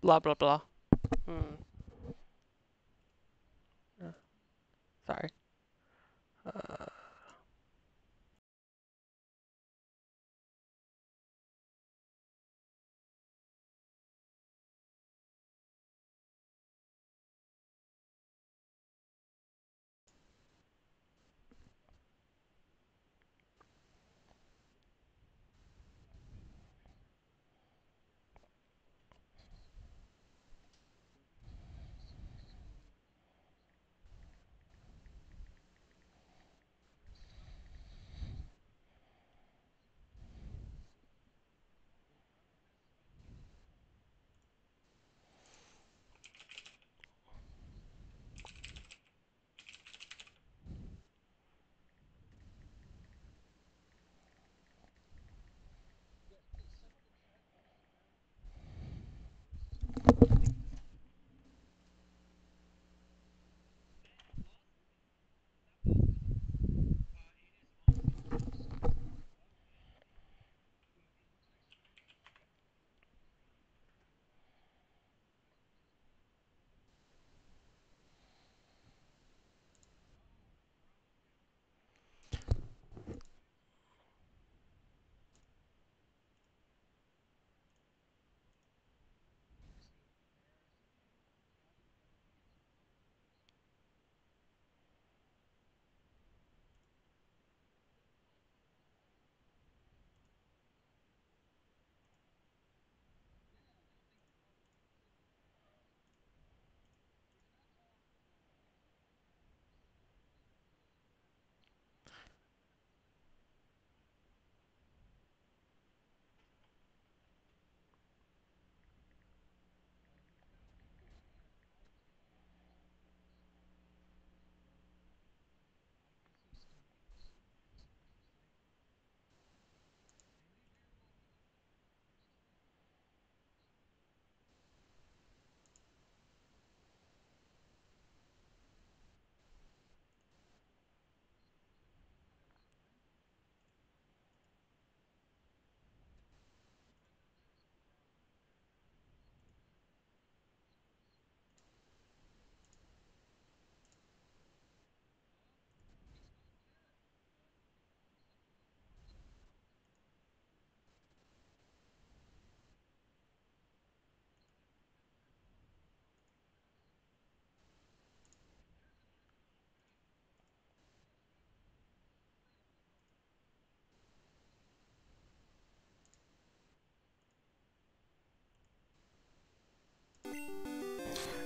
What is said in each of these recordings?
blah blah blah. Hmm. Sorry. Uh,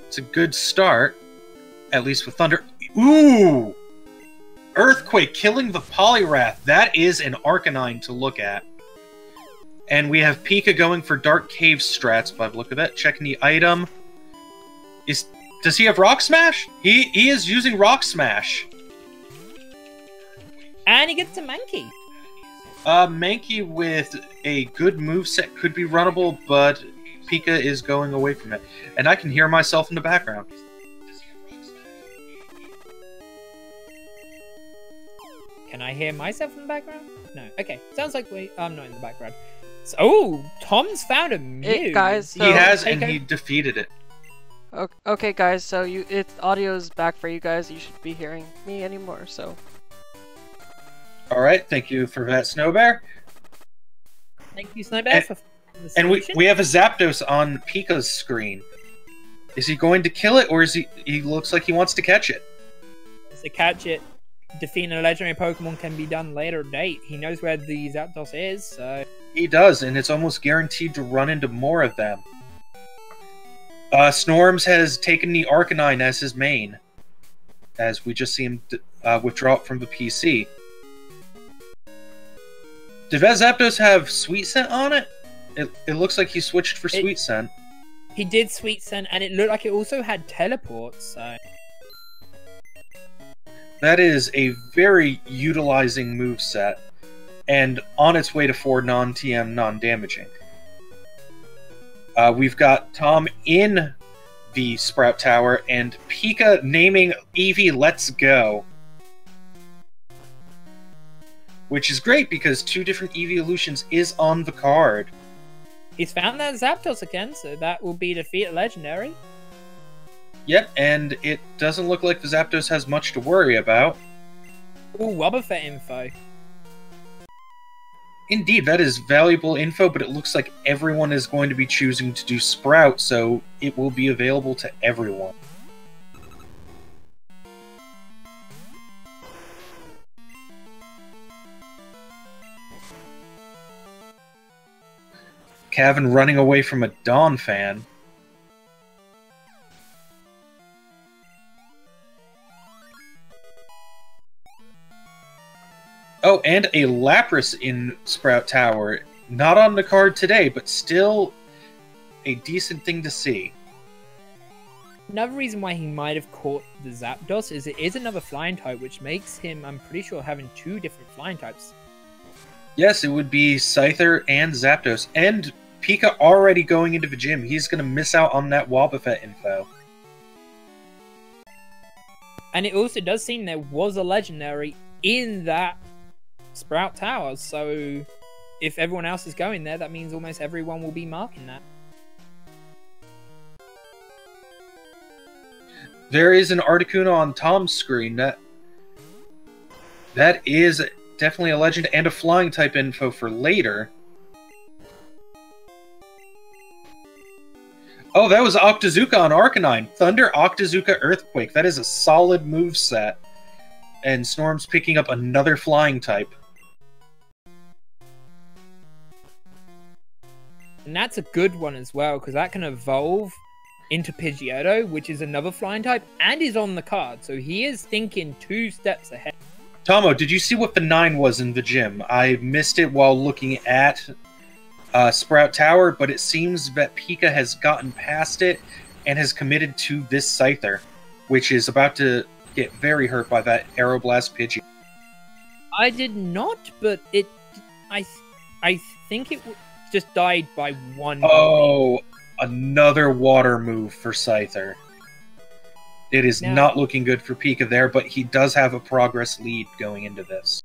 It's a good start, at least with Thunder. Ooh! Earthquake killing the Poliwrath. That is an Arcanine to look at. And we have Pika going for Dark Cave strats, but look at that. Checking the item. Does he have Rock Smash? He is using Rock Smash. And he gets a Mankey. Mankey with a good moveset could be runnable, but Pika is going away from it. And I can hear myself in the background. Can I hear myself in the background? No. Okay. Sounds like I'm not in the background. So, oh, Tom's found a Mew. Hey, guys, He has, and he defeated it. Okay, guys. So audio's back for you guys. You should be hearing me anymore. So. All right. Thank you for that, Snowbear. Thank you, Snowbear. And we have a Zapdos on Pika's screen. Is he going to kill it, or is he looks like he wants to catch it? To catch it, defeating a legendary Pokemon can be done later date. He knows where the Zapdos is, so... He does, and it's almost guaranteed to run into more of them. Snorms has taken the Arcanine as his main, as we just see him withdraw it from the PC. Did Zapdos have Sweet Scent on it? It looks like he switched for Sweet Scent. He did Sweet Scent, and it looked like it also had Teleport, so... That is a very utilizing moveset, and on its way to 4 non-TM, non-damaging. We've got Tom in the Sprout Tower, and Pika naming Eevee Let's Go. Which is great, because 2 different evolutions is on the card. He's found that Zapdos again, so that will be defeat legendary. Yep, and it doesn't look like the Zapdos has much to worry about. Ooh, Wobbuffet info. Indeed, that is valuable info, but it looks like everyone is going to be choosing to do Sprout, so it will be available to everyone. Kevin running away from a Dawn fan. Oh, and a Lapras in Sprout Tower. Not on the card today, but still a decent thing to see. Another reason why he might have caught the Zapdos is it is another flying type, which makes him, I'm pretty sure, having two different flying types. Yes, it would be Scyther and Zapdos. And Pika already going into the gym. He's going to miss out on that Wobbuffet info. And it also does seem there was a legendary in that Sprout Tower, so if everyone else is going there, that means almost everyone will be marking that. There is an Articuno on Tom's screen. That is definitely a legend and a flying type info for later. Oh, that was Octazooka on Arcanine. Thunder, Octazooka, Earthquake. That is a solid move set. And Snorm's picking up another flying type. And that's a good one as well, because that can evolve into Pidgeotto, which is another flying type, and is on the card, so he is thinking 2 steps ahead. Tomo, did you see what the 9 was in the gym? I missed it while looking at Sprout Tower, but it seems that Pika has gotten past it and has committed to this Scyther, which is about to get very hurt by that Aeroblast Pidgey. I did not, but I think it just died by 1. Oh, another water move for Scyther. It is not looking good for Pika there, but he does have a progress lead going into this.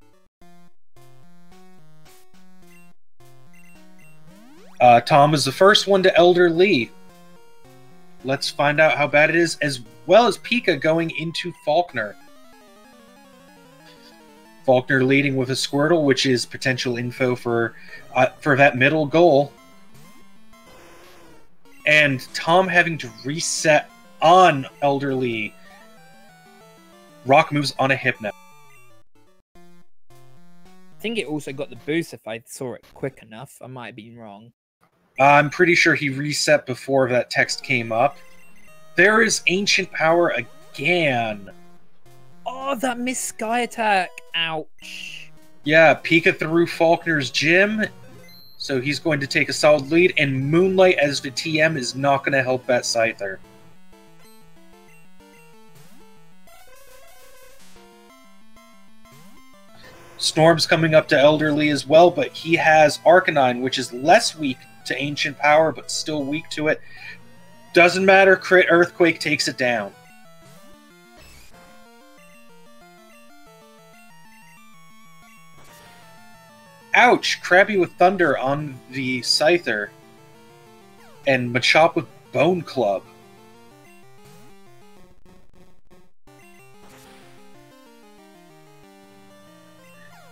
Tom is the first one to Elder Lee. Let's find out how bad it is, as well as Pika going into Faulkner. Faulkner leading with a Squirtle, which is potential info for that middle goal. And Tom having to reset on Elder Lee. Rock moves on a Hypno. I think it also got the boost if I saw it quick enough. I might have been wrong. I'm pretty sure he reset before that text came up. There is Ancient Power again. Oh, that missed Sky Attack. Ouch. Yeah, Pika through Faulkner's gym, so he's going to take a solid lead, and Moonlight as the TM is not going to help that Scyther. Storm's coming up to Elder Lee as well, but he has Arcanine, which is less weak to Ancient Power, but still weak to it. Doesn't matter, crit Earthquake takes it down. Ouch! Krabby with Thunder on the Scyther. And Machop with Bone Club.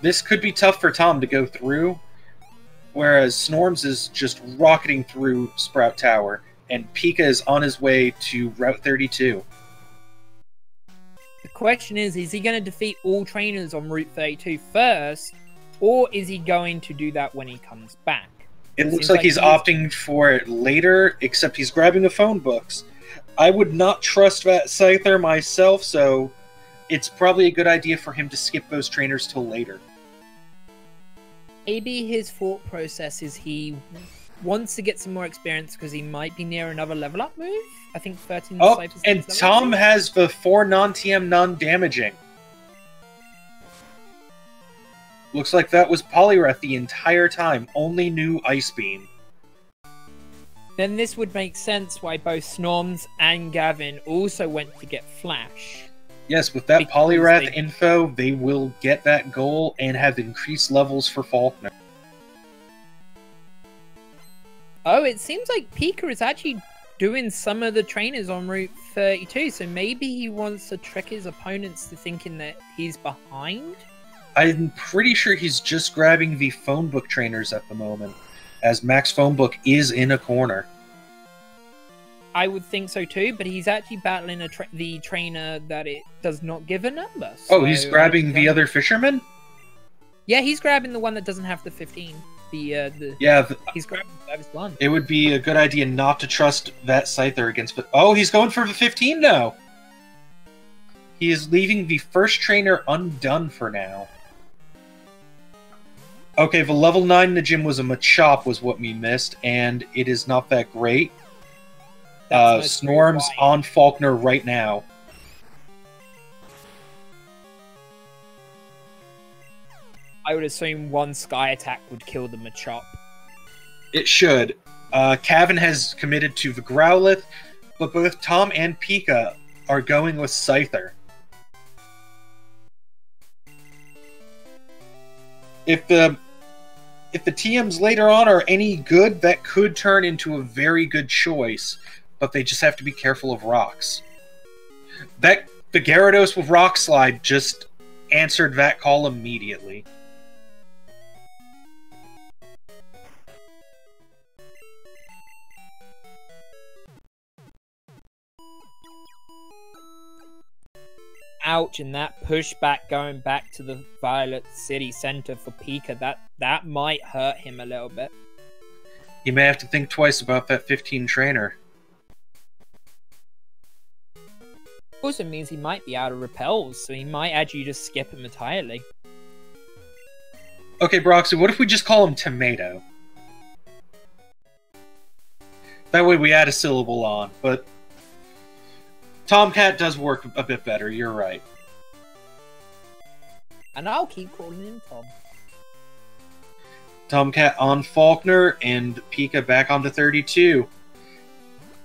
This could be tough for Tom to go through, whereas Snorms is just rocketing through Sprout Tower, and Pika is on his way to Route 32. The question is he going to defeat all trainers on Route 32 first, or is he going to do that when he comes back? It looks like he's opting for it later, except he's grabbing the phone books. I would not trust that Scyther myself, so it's probably a good idea for him to skip those trainers till later. Maybe his thought process is he wants to get some more experience because he might be near another level up move. I think 13 Oh, Cyphers and Tom has the 4 non-TM non-damaging. Looks like that was Poliwrath the entire time, only new Ice Beam. Then this would make sense why both Snorms and Gavin also went to get Flash. Yes, with that Because Poliwrath info, they will get that goal and have increased levels for Faulkner. it seems like Pika is actually doing some of the trainers on Route 32, so maybe he wants to trick his opponents to thinking that he's behind? I'm pretty sure he's just grabbing the phone book trainers at the moment, as Max phone book is in a corner. I would think so too, but he's actually battling the trainer that it does not give a number. So he's grabbing the other fisherman? Yeah, he's grabbing the one that doesn't have the 15. He's grabbing the service one. It would be a good idea not to trust that Scyther against... Oh, he's going for the 15 now! He is leaving the first trainer undone for now. Okay, the level 9 in the gym was a Machop was what we missed, and it is not that great. Snorm's on Faulkner right now. I would assume one Sky attack would kill the Machop. It should. Cavan has committed to the Growlithe, but both Tom and Pika are going with Scyther. If the TMs later on are any good, that could turn into a very good choice, but they just have to be careful of rocks. The Gyarados with Rock Slide just answered that call immediately. Ouch, and that pushback going back to the Violet City Center for Pika, that might hurt him a little bit. He may have to think twice about that 15 trainer. Also means he might be out of repels, so he might actually just skip him entirely. Okay, Broxy, what if we just call him Tomato? That way we add a syllable on, but Tomcat does work a bit better, you're right. And I'll keep calling him Tom. Tomcat on Faulkner, and Pika back onto 32.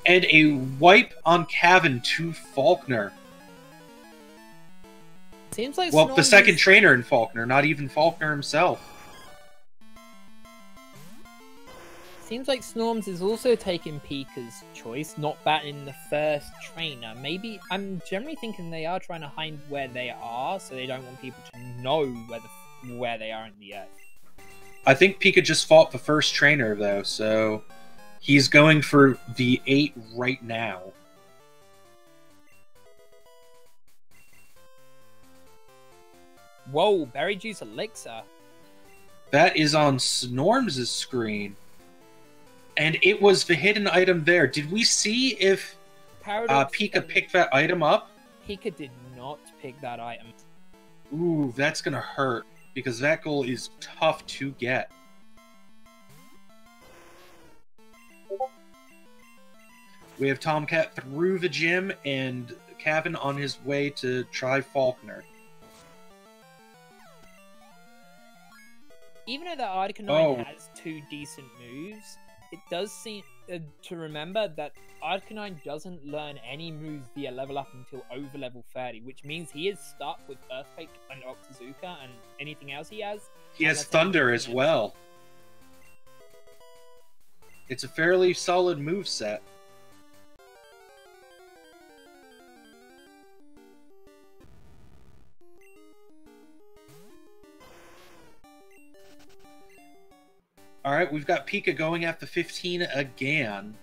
And a wipe on Cavan to Faulkner. Seems like well, the second trainer in Faulkner, not even Faulkner himself. Seems like Snorms is also taking Pika's choice, not battling the first trainer. Maybe, I'm generally thinking they are trying to hide where they are, so they don't want people to know where they are in the earth. I think Pika just fought the first trainer, though, so he's going for the 8 right now. Whoa, Berry Juice Elixir. That is on Snorms' screen. And it was the hidden item there. Did we see if Pika picked that item up? Pika did not pick that item. Ooh, that's gonna hurt, because that goal is tough to get. We have Tomcat through the gym, and Cavan on his way to try Faulkner. Even though the Arcanine has 2 decent moves, it does seem to remember that Arcanine doesn't learn any moves via level up until over level 30, which means he is stuck with Earthquake and Octazooka and anything else he has. He has Thunder as well. It's a fairly solid moveset. Alright, we've got Pika going after 15 again.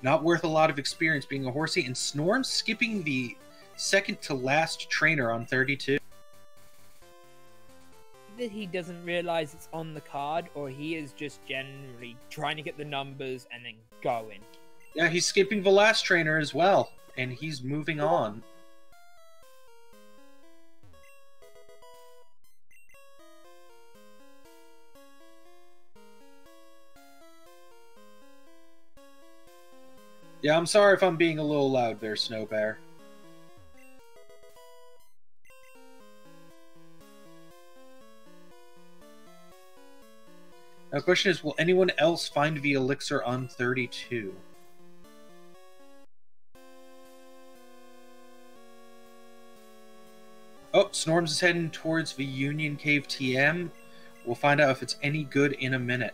Not worth a lot of experience being a horsey. And Snorm skipping the second to last trainer on 32. Either he doesn't realize it's on the card, or he is just generally trying to get the numbers and then going. Yeah, he's skipping the last trainer as well. And he's moving on. Yeah, I'm sorry if I'm being a little loud there, Snow Bear. Now, the question is, will anyone else find the elixir on 32? Oh, Snorms is heading towards the Union Cave TM. We'll find out if it's any good in a minute.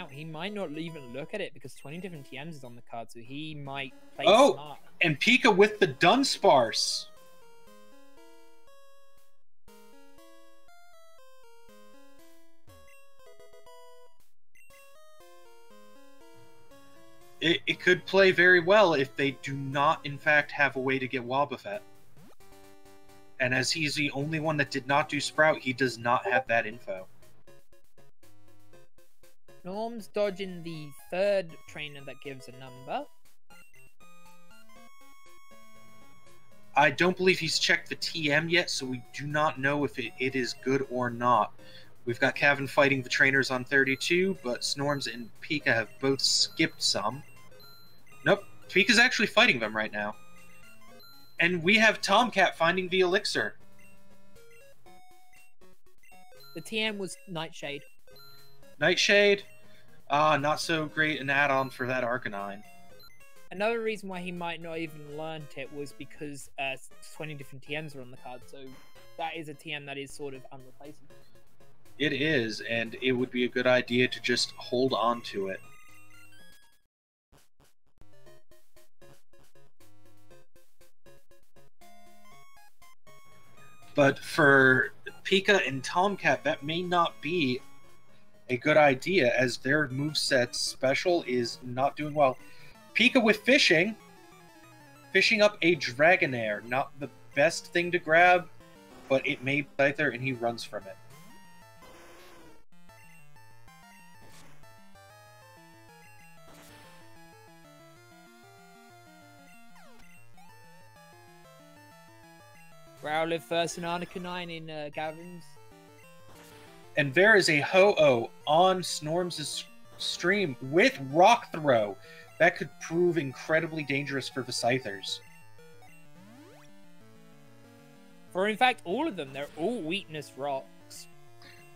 out, he might not even look at it because 20 different TMs is on the card, so he might play Oh, smart. and Pika with the Dunsparce. It could play very well if they do not, in fact, have a way to get Wobbuffet. And as he's the only one that did not do Sprout, he does not have that info. Norm's dodging the third trainer that gives a number. I don't believe he's checked the TM yet, so we do not know if it is good or not. We've got Kevin fighting the trainers on 32, but Snorms and Pika have both skipped some. Nope, Pika's actually fighting them right now. And we have Tomcat finding the Elixir. The TM was Nightshade. Nightshade? Not so great an add-on for that Arcanine. Another reason why he might not even learnt it was because 20 different TMs are on the card, so that is a TM that is sort of unreplaceable. It is, and it would be a good idea to just hold on to it. But for Pika and Tomcat, that may not be a good idea, as their moveset's special is not doing well. Pika with fishing up a Dragonair. Not the best thing to grab, but it may Scyther, and he runs from it. Growlithe first and Arcanine in Gavin's. And there is a Ho-Oh on Snorms' stream with Rock Throw. That could prove incredibly dangerous for the Scythers. For in fact, all of them, they're all weakness rocks.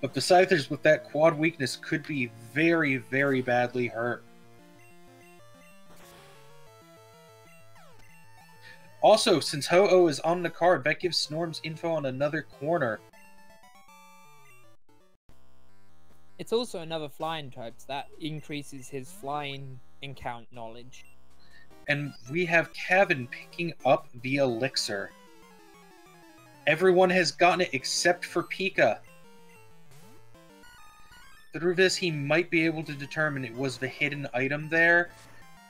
But the Scythers with that quad weakness could be very, very badly hurt. Also, since Ho-Oh is on the card, that gives Snorms info on another corner. It's also another flying type, so that increases his flying encounter knowledge. And we have Kevin picking up the Elixir. Everyone has gotten it except for Pika. Through this, he might be able to determine it was the hidden item there,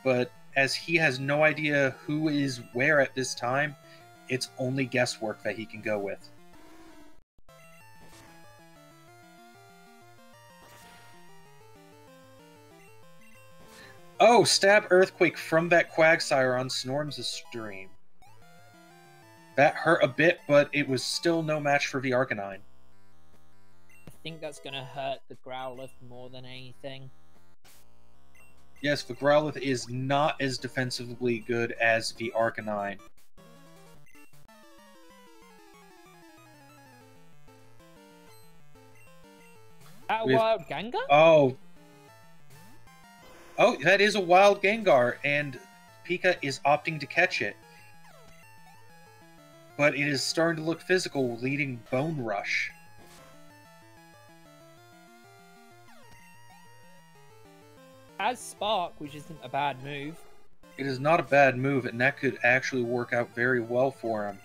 but as he has no idea who is where at this time, it's only guesswork that he can go with. Oh, stab Earthquake from that Quagsire on Snorms' stream. That hurt a bit, but it was still no match for the Arcanine. I think that's going to hurt the Growlithe more than anything. Yes, the Growlithe is not as defensively good as the Arcanine. That wild Gengar? Oh, that is a wild Gengar, and Pika is opting to catch it. But it is starting to look physical, leading Bone Rush. Has Spark, which isn't a bad move. It is not a bad move, and that could actually work out very well for him.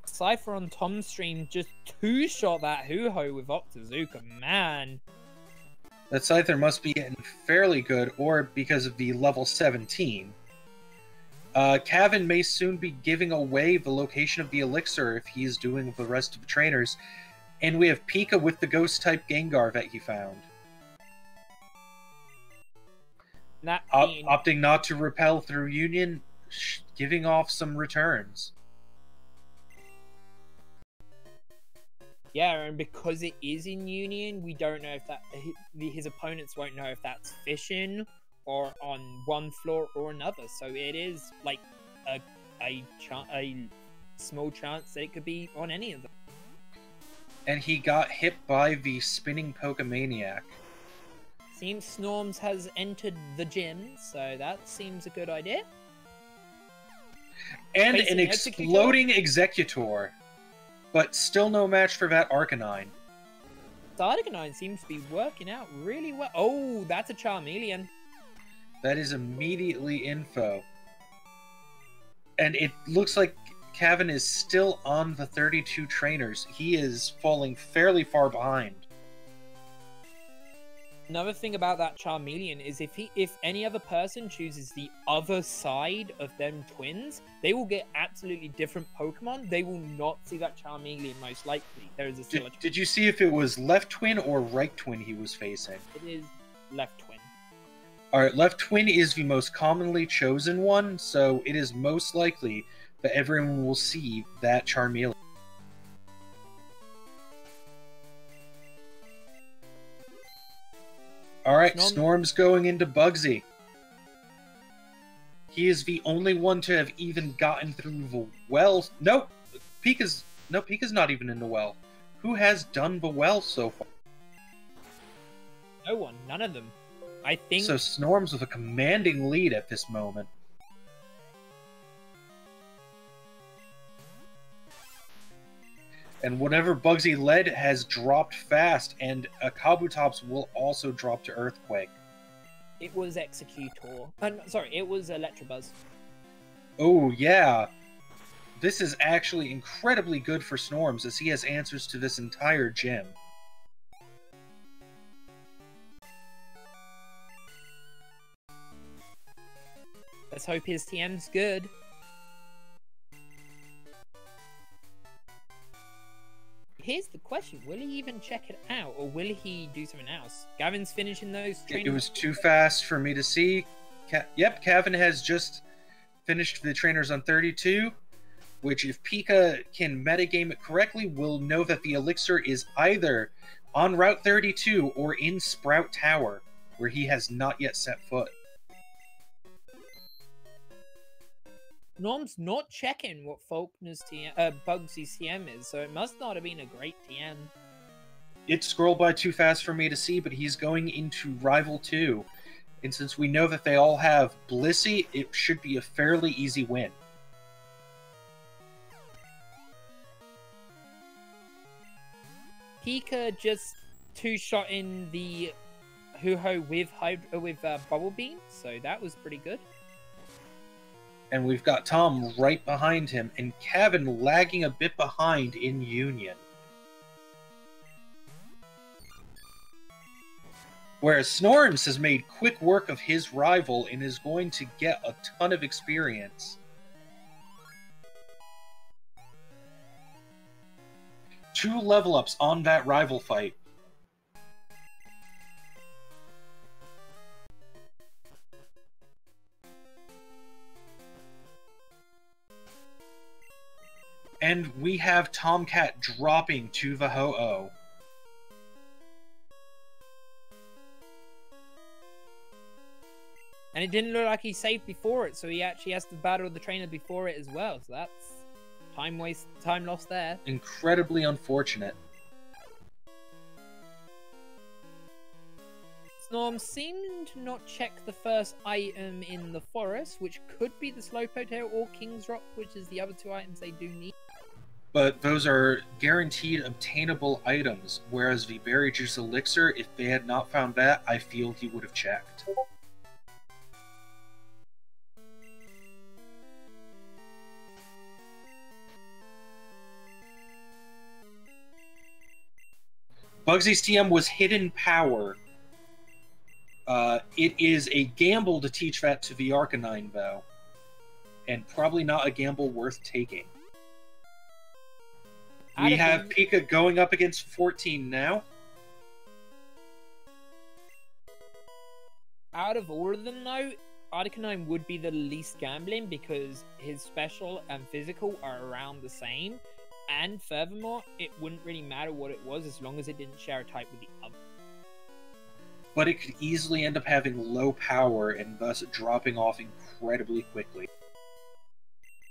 Cypher on Tom's stream just two-shot that Hoo-Ho with Octazooka, man. That Scyther must be getting fairly good, or because of the level 17. Kevin may soon be giving away the location of the Elixir if he's doing the rest of the trainers. And we have Pika with the Ghost-type Gengar that he found. Opting not to repel through Union, giving off some returns. Yeah, and because it is in Union, we don't know if that his opponents won't know if that's fishing or on one floor or another. So it is like a small chance that it could be on any of them. And he got hit by the spinning Pokemaniac. Seems Snorms has entered the gym, so that seems a good idea. And an exploding Executor. but still no match for that Arcanine. The Arcanine seems to be working out really well. Oh, that's a Charmeleon. That is immediately info. And it looks like Kevin is still on the 32 trainers. He is falling fairly far behind. Another thing about that Charmeleon is if any other person chooses the other side of them twins, they will get absolutely different Pokemon. They will not see that Charmeleon most likely. There is a Did you see if it was left twin or right twin he was facing? It is left twin. Alright, left twin is the most commonly chosen one, so it is most likely that everyone will see that Charmeleon. Alright, Snorm's going into Bugsy. He is the only one to have even gotten through the well. Nope, Pika's not even in the well. Who has done the well so far? No one, none of them. I think so. Snorm's with a commanding lead at this moment. And whatever Bugsy led has dropped fast, and a Kabutops will also drop to Earthquake. It was Executor. Sorry, it was Electabuzz. Oh, yeah. This is actually incredibly good for Snorms, as he has answers to this entire gym. Let's hope his TM's good. Here's the question, will he even check it out, or will he do something else? Gavin's finishing those trainers. It was too fast for me to see. Yep, Gavin has just finished the trainers on 32, which if Pika can metagame it correctly, will know that the Elixir is either on Route 32 or in Sprout Tower, where he has not yet set foot. Norm's not checking what Faulkner's TM, Bugsy's TM is, so it must not have been a great TM. It scrolled by too fast for me to see, but he's going into Rival 2. And since we know that they all have Blissey, it should be a fairly easy win. Pika just two-shot in the Ho-Ho with Bubble Beam, so that was pretty good. And we've got Tom right behind him, and Kevin lagging a bit behind in Union. Whereas Snorms has made quick work of his rival and is going to get a ton of experience. 2 level ups on that rival fight. And we have Tomcat dropping to the Ho-Oh. And it didn't look like he saved before it, so he actually has to battle the trainer before it as well. So that's time lost there. Incredibly unfortunate. Snorm seemed to not check the first item in the forest, which could be the Slowpoke Tail or King's Rock, which is the other 2 items they do need. But those are guaranteed obtainable items, whereas the Berry Juice Elixir, if they had not found that, I feel he would have checked. Bugsy's TM was Hidden Power. It is a gamble to teach that to the Arcanine, though. And probably not a gamble worth taking. We have Pika going up against 14 now. Out of all of them, though, Arcanine would be the least gambling because his special and physical are around the same. And furthermore, it wouldn't really matter what it was as long as it didn't share a type with the other. But it could easily end up having low power and thus dropping off incredibly quickly.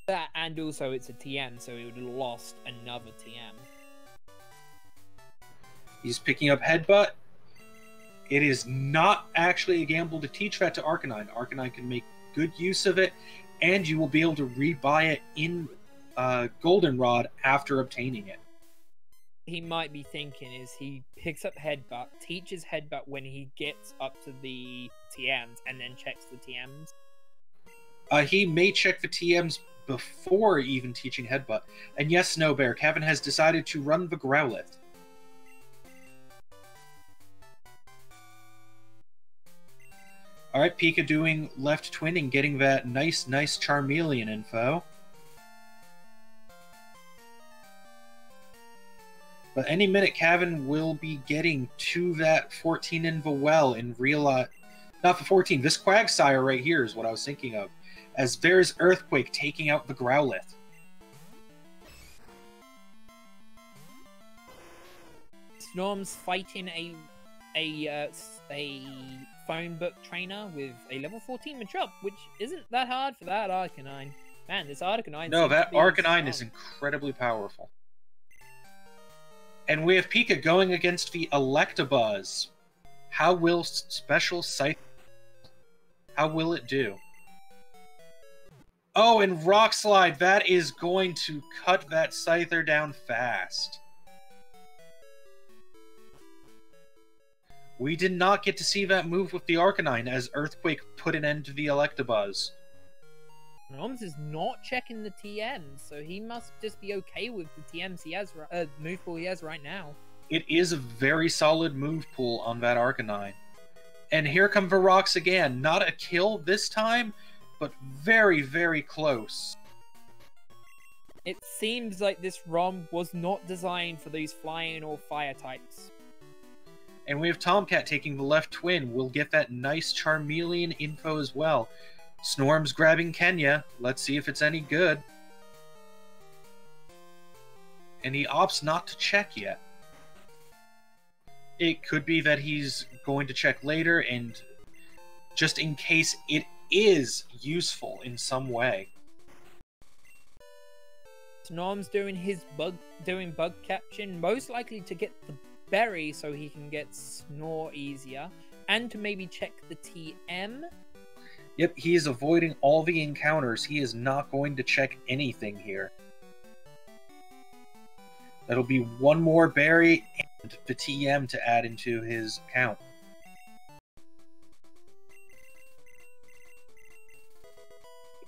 That, and also it's a TM, so it would have lost another TM. He's picking up Headbutt. It is not actually a gamble to teach that to Arcanine. Arcanine can make good use of it, and you will be able to rebuy it in Goldenrod after obtaining it. he might be thinking is he picks up Headbutt, teaches Headbutt when he gets up to the TMs, and then checks the TMs. He may check the TMs before even teaching Headbutt. And yes, Snow Bear, Kevin has decided to run the Growlithe. Alright, Pika doing left twin and getting that nice Charmeleon info. But any minute, Kevin will be getting to that 14 in the well and realize... Not the 14, this Quagsire right here is what I was thinking of. As there's Earthquake taking out the Growlithe. Snorm's fighting a phone book trainer with a level 14 Machop, which isn't that hard for that Arcanine. Man, this Arcanine... No, that Arcanine is incredibly powerful. And we have Pika going against the Electabuzz. How will Special Scythe... How will it do? Oh, and Rock Slide, that is going to cut that Scyther down fast. We did not get to see that move with the Arcanine as Earthquake put an end to the Electabuzz. Snorms is not checking the TMs, so he must just be okay with the TMs he has, move pool he has right now. It is a very solid move pool on that Arcanine. And here come the rocks again. Not a kill this time, but very, very close. It seems like this ROM was not designed for these flying or fire types. And we have Tomcat taking the left twin. We'll get that nice Charmeleon info as well. Snorm's grabbing Kenya. Let's see if it's any good. And he opts not to check yet. It could be that he's going to check later, and just in case it is useful in some way. Snorm's doing his bug catching, most likely to get the berry so he can get Snore easier, and to maybe check the TM. Yep, he is avoiding all the encounters. He is not going to check anything here. That'll be one more berry and the TM to add into his count.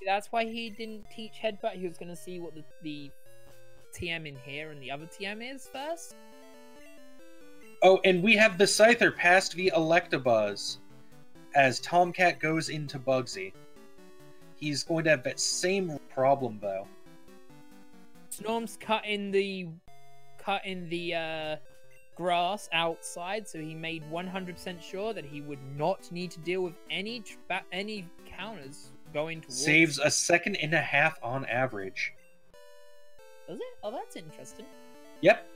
That's why he didn't teach Headbutt. He was going to see what the TM in here and the other TM is first. Oh, and we have the Scyther past the Electabuzz as Tomcat goes into Bugsy. He's going to have that same problem, though. Snorm's cutting the grass outside, so he made 100% sure that he would not need to deal with any counters going towards. Saves a second and a half on average. Does it? Oh, that's interesting. Yep.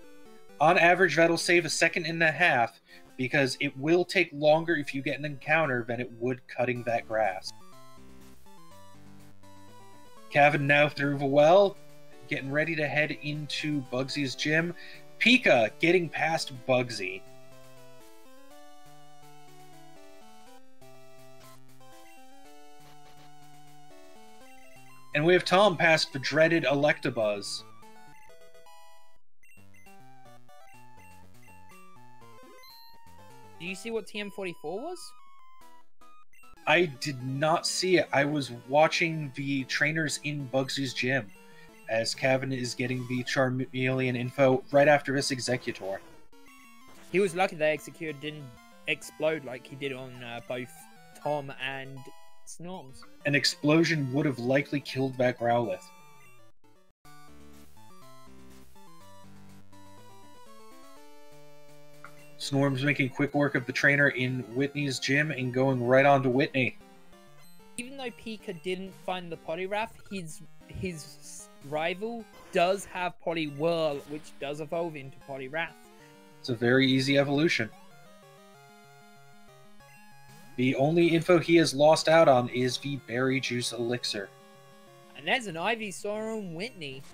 On average, that'll save a second and a half, because it will take longer if you get an encounter than it would cutting that grass. Kevin now through the well, getting ready to head into Bugsy's gym. Pika getting past Bugsy. And we have Tom past the dreaded Electabuzz. Do you see what TM44 was? I did not see it. I was watching the trainers in Bugsy's gym as Kevin is getting the Charmeleon info right after this Executor. He was lucky that Executor didn't explode like he did on both Tom and Snorms. An explosion would have likely killed that Growlithe. Snorm's making quick work of the trainer in Whitney's gym and going right on to Whitney. Even though Pika didn't find the Poliwrath, his rival does have Poliwhirl, which does evolve into Poliwrath. It's a very easy evolution. The only info he has lost out on is the Berry Juice Elixir. And there's an Ivysaur on Whitney.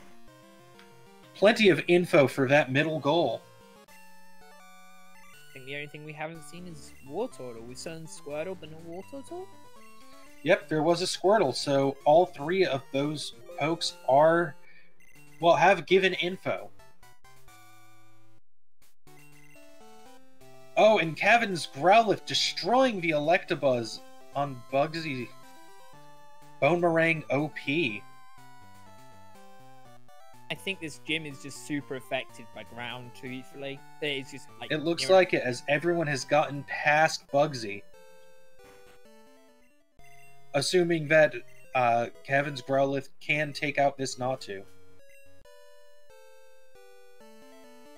Plenty of info for that middle goal. I think the only thing we haven't seen is Wartortle. We've seen Squirtle, but not Wartortle? Yep, there was a Squirtle, so all three of those pokes are, well, have given info. Oh, and Cavan's Growlithe destroying the Electabuzz on Bugsy Bonemerang OP. I think this gym is just super effective by ground, truthfully. It's just like It looks like it, as everyone has gotten past Bugsy. Assuming that Cavan's Growlithe can take out this Natu.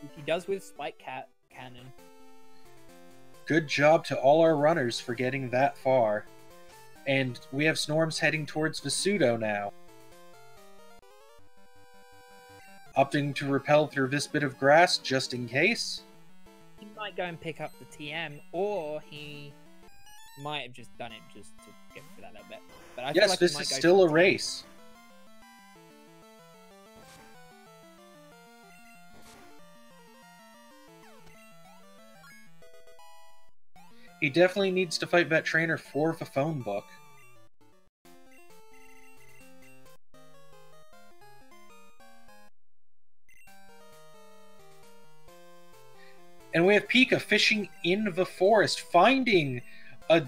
Which he does with Spike Cannon. Good job to all our runners for getting that far. And we have Snorms heading towards Visudo now. Opting to repel through this bit of grass just in case. He might go and pick up the TM, or he might have just done it just to get through that little bit. But I feel like this is still a race. He definitely needs to fight that trainer for the phone book. And we have Pika fishing in the forest, finding a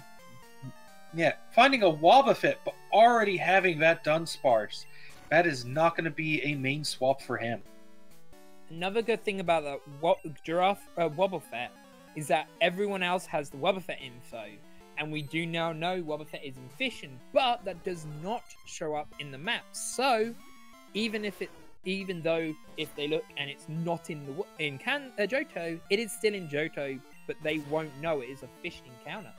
Wobbuffet, but already having that Dunsparce. That is not going to be a main swap for him. Another good thing about the Wobbuffet is that everyone else has the Wobbuffet info, and we do now know Wobbuffet is in fishing, but that does not show up in the map. So, even though if they look and it's not in Johto, it is still in Johto, but they won't know it is a fishing encounter.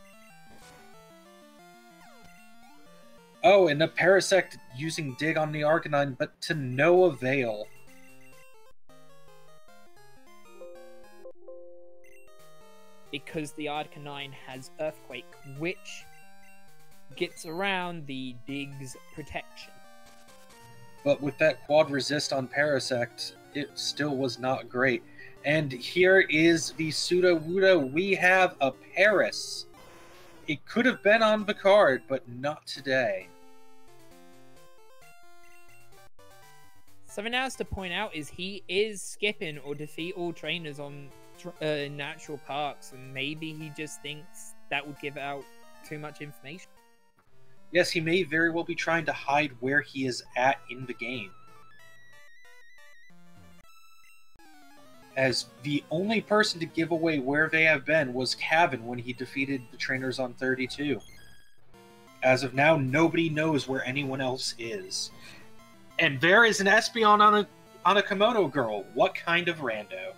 Oh, and a Parasect using Dig on the Arcanine, but to no avail. Because the Arcanine has Earthquake, which gets around the Dig's protection. But with that quad resist on Parasect, it still was not great. And here is the Sudowoodo. We have a Paris. It could have been on the card, but not today. Something else to point out is he is skipping or defeat all trainers on natural parks, and maybe he just thinks that would give out too much information. Yes, he may very well be trying to hide where he is at in the game. As the only person to give away where they have been was Cavan when he defeated the trainers on 32. As of now, nobody knows where anyone else is. And there is an Espeon on a Komodo girl. What kind of rando?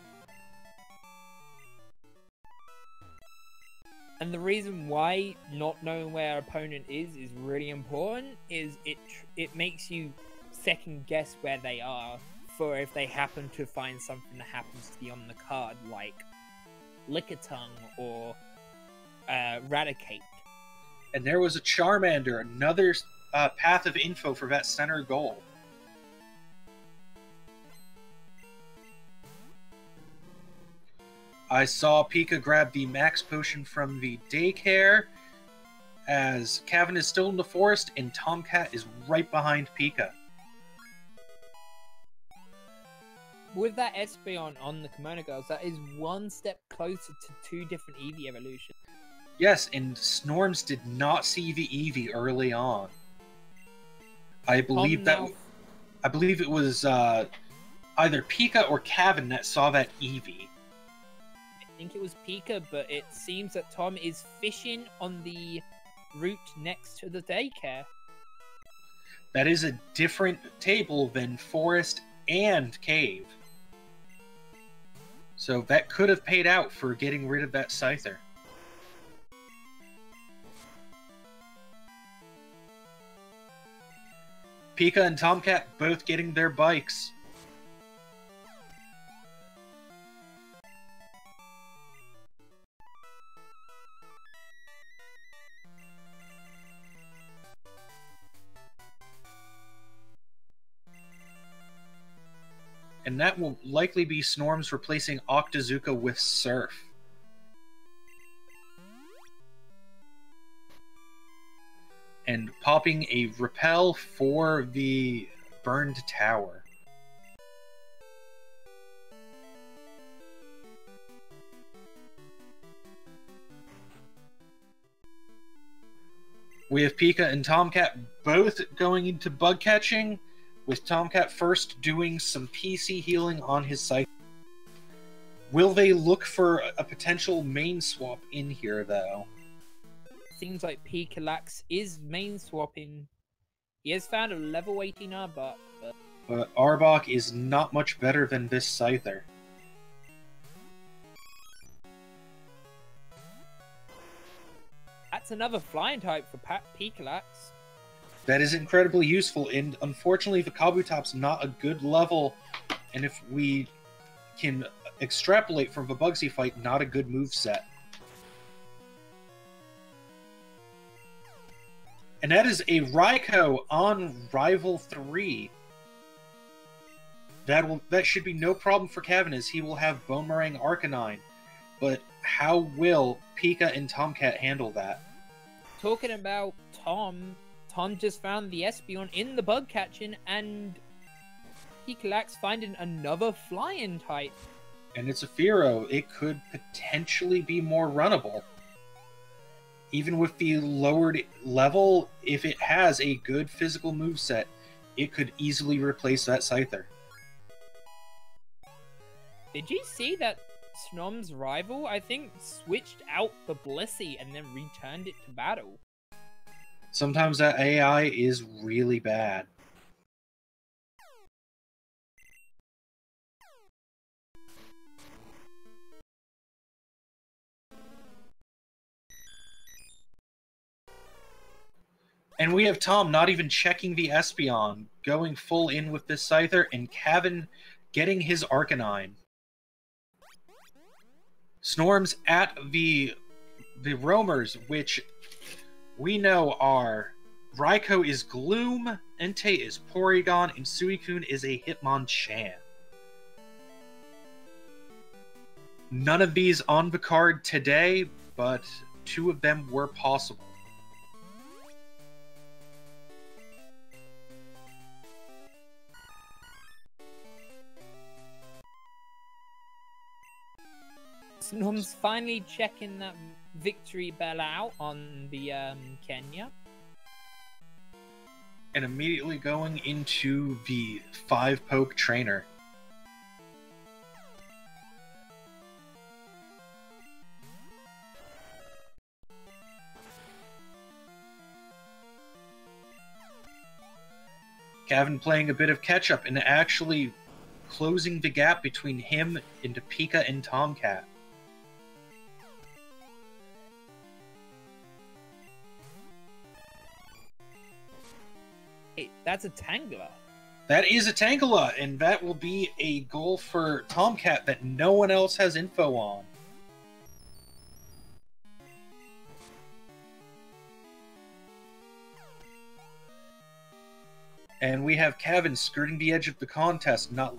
And the reason why not knowing where our opponent is really important is it makes you second guess where they are for if they happen to find something that happens to be on the card, like Lickitung or Raticate. And there was a Charmander, another path of info for that center goal. I saw Pika grab the Max Potion from the daycare, as Cavan is still in the forest and Tomcat is right behind Pika. With that Espeon on the Kimono Girls, that is one step closer to two different Eevee evolutions. Yes, and Snorms did not see the Eevee early on. I believe it was either Pika or Cavan that saw that Eevee. I think it was Pika, but it seems that Tom is fishing on the route next to the daycare. That is a different table than Forest and Cave. So that could have paid out for getting rid of that Scyther. Pika and Tomcat both getting their bikes. And that will likely be Snorms replacing Octazooka with Surf. And popping a Repel for the Burned Tower. We have Pika and Tomcat both going into bug catching, with Tomcat first doing some PC healing on his scythe. Will they look for a potential main swap in here, though? Seems like Pikalax is main swapping. He has found a level 18 Arbok, But Arbok is not much better than this Scyther. that's another flying type for Pikalax. That is incredibly useful, and unfortunately the Kabutop's not a good level, and if we can extrapolate from the Bugsy fight, not a good move set. And that is a Raikou on Rival 3. That should be no problem for Kevin, as he will have Boomerang Arcanine. But how will Pika and Tomcat handle that? Talking about Tom just found the Espeon in the bug catching, and Pikalax finding another flying type. And it's a Fearow. It could potentially be more runnable. Even with the lowered level, if it has a good physical moveset, it could easily replace that Scyther. Did you see that Snom's rival, I think, switched out the Blissey and then returned it to battle? Sometimes that AI is really bad. And we have Tom not even checking the Espeon, going full in with this Scyther, and Kevin getting his Arcanine. Snorm's at the roamers, which we know are Raikou is Gloom, Entei is Porygon, and Suicune is a Hitmonchan. None of these on the card today, but two of them were possible. Snom's finally checking that victory bell out on the Kenya. And immediately going into the 5-poke trainer. Gavin playing a bit of catch-up and actually closing the gap between him and Pika and Tomcat. Hey, that's a Tangela. That is a Tangela, and that will be a goal for Tomcat that no one else has info on. And we have Kevin skirting the edge of the contest, not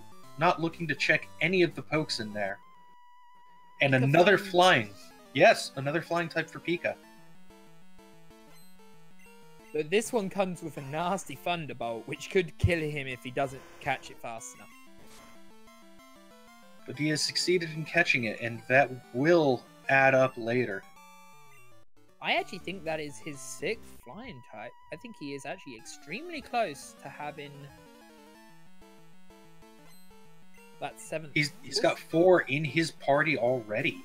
looking to check any of the pokes in there. And Pika another flying. flying. Yes, another flying type for Pika. But this one comes with a nasty Thunderbolt, which could kill him if he doesn't catch it fast enough. But he has succeeded in catching it, and that will add up later. I actually think that is his 6th flying type. I think he is actually extremely close to having that 7th. He's got 4 in his party already.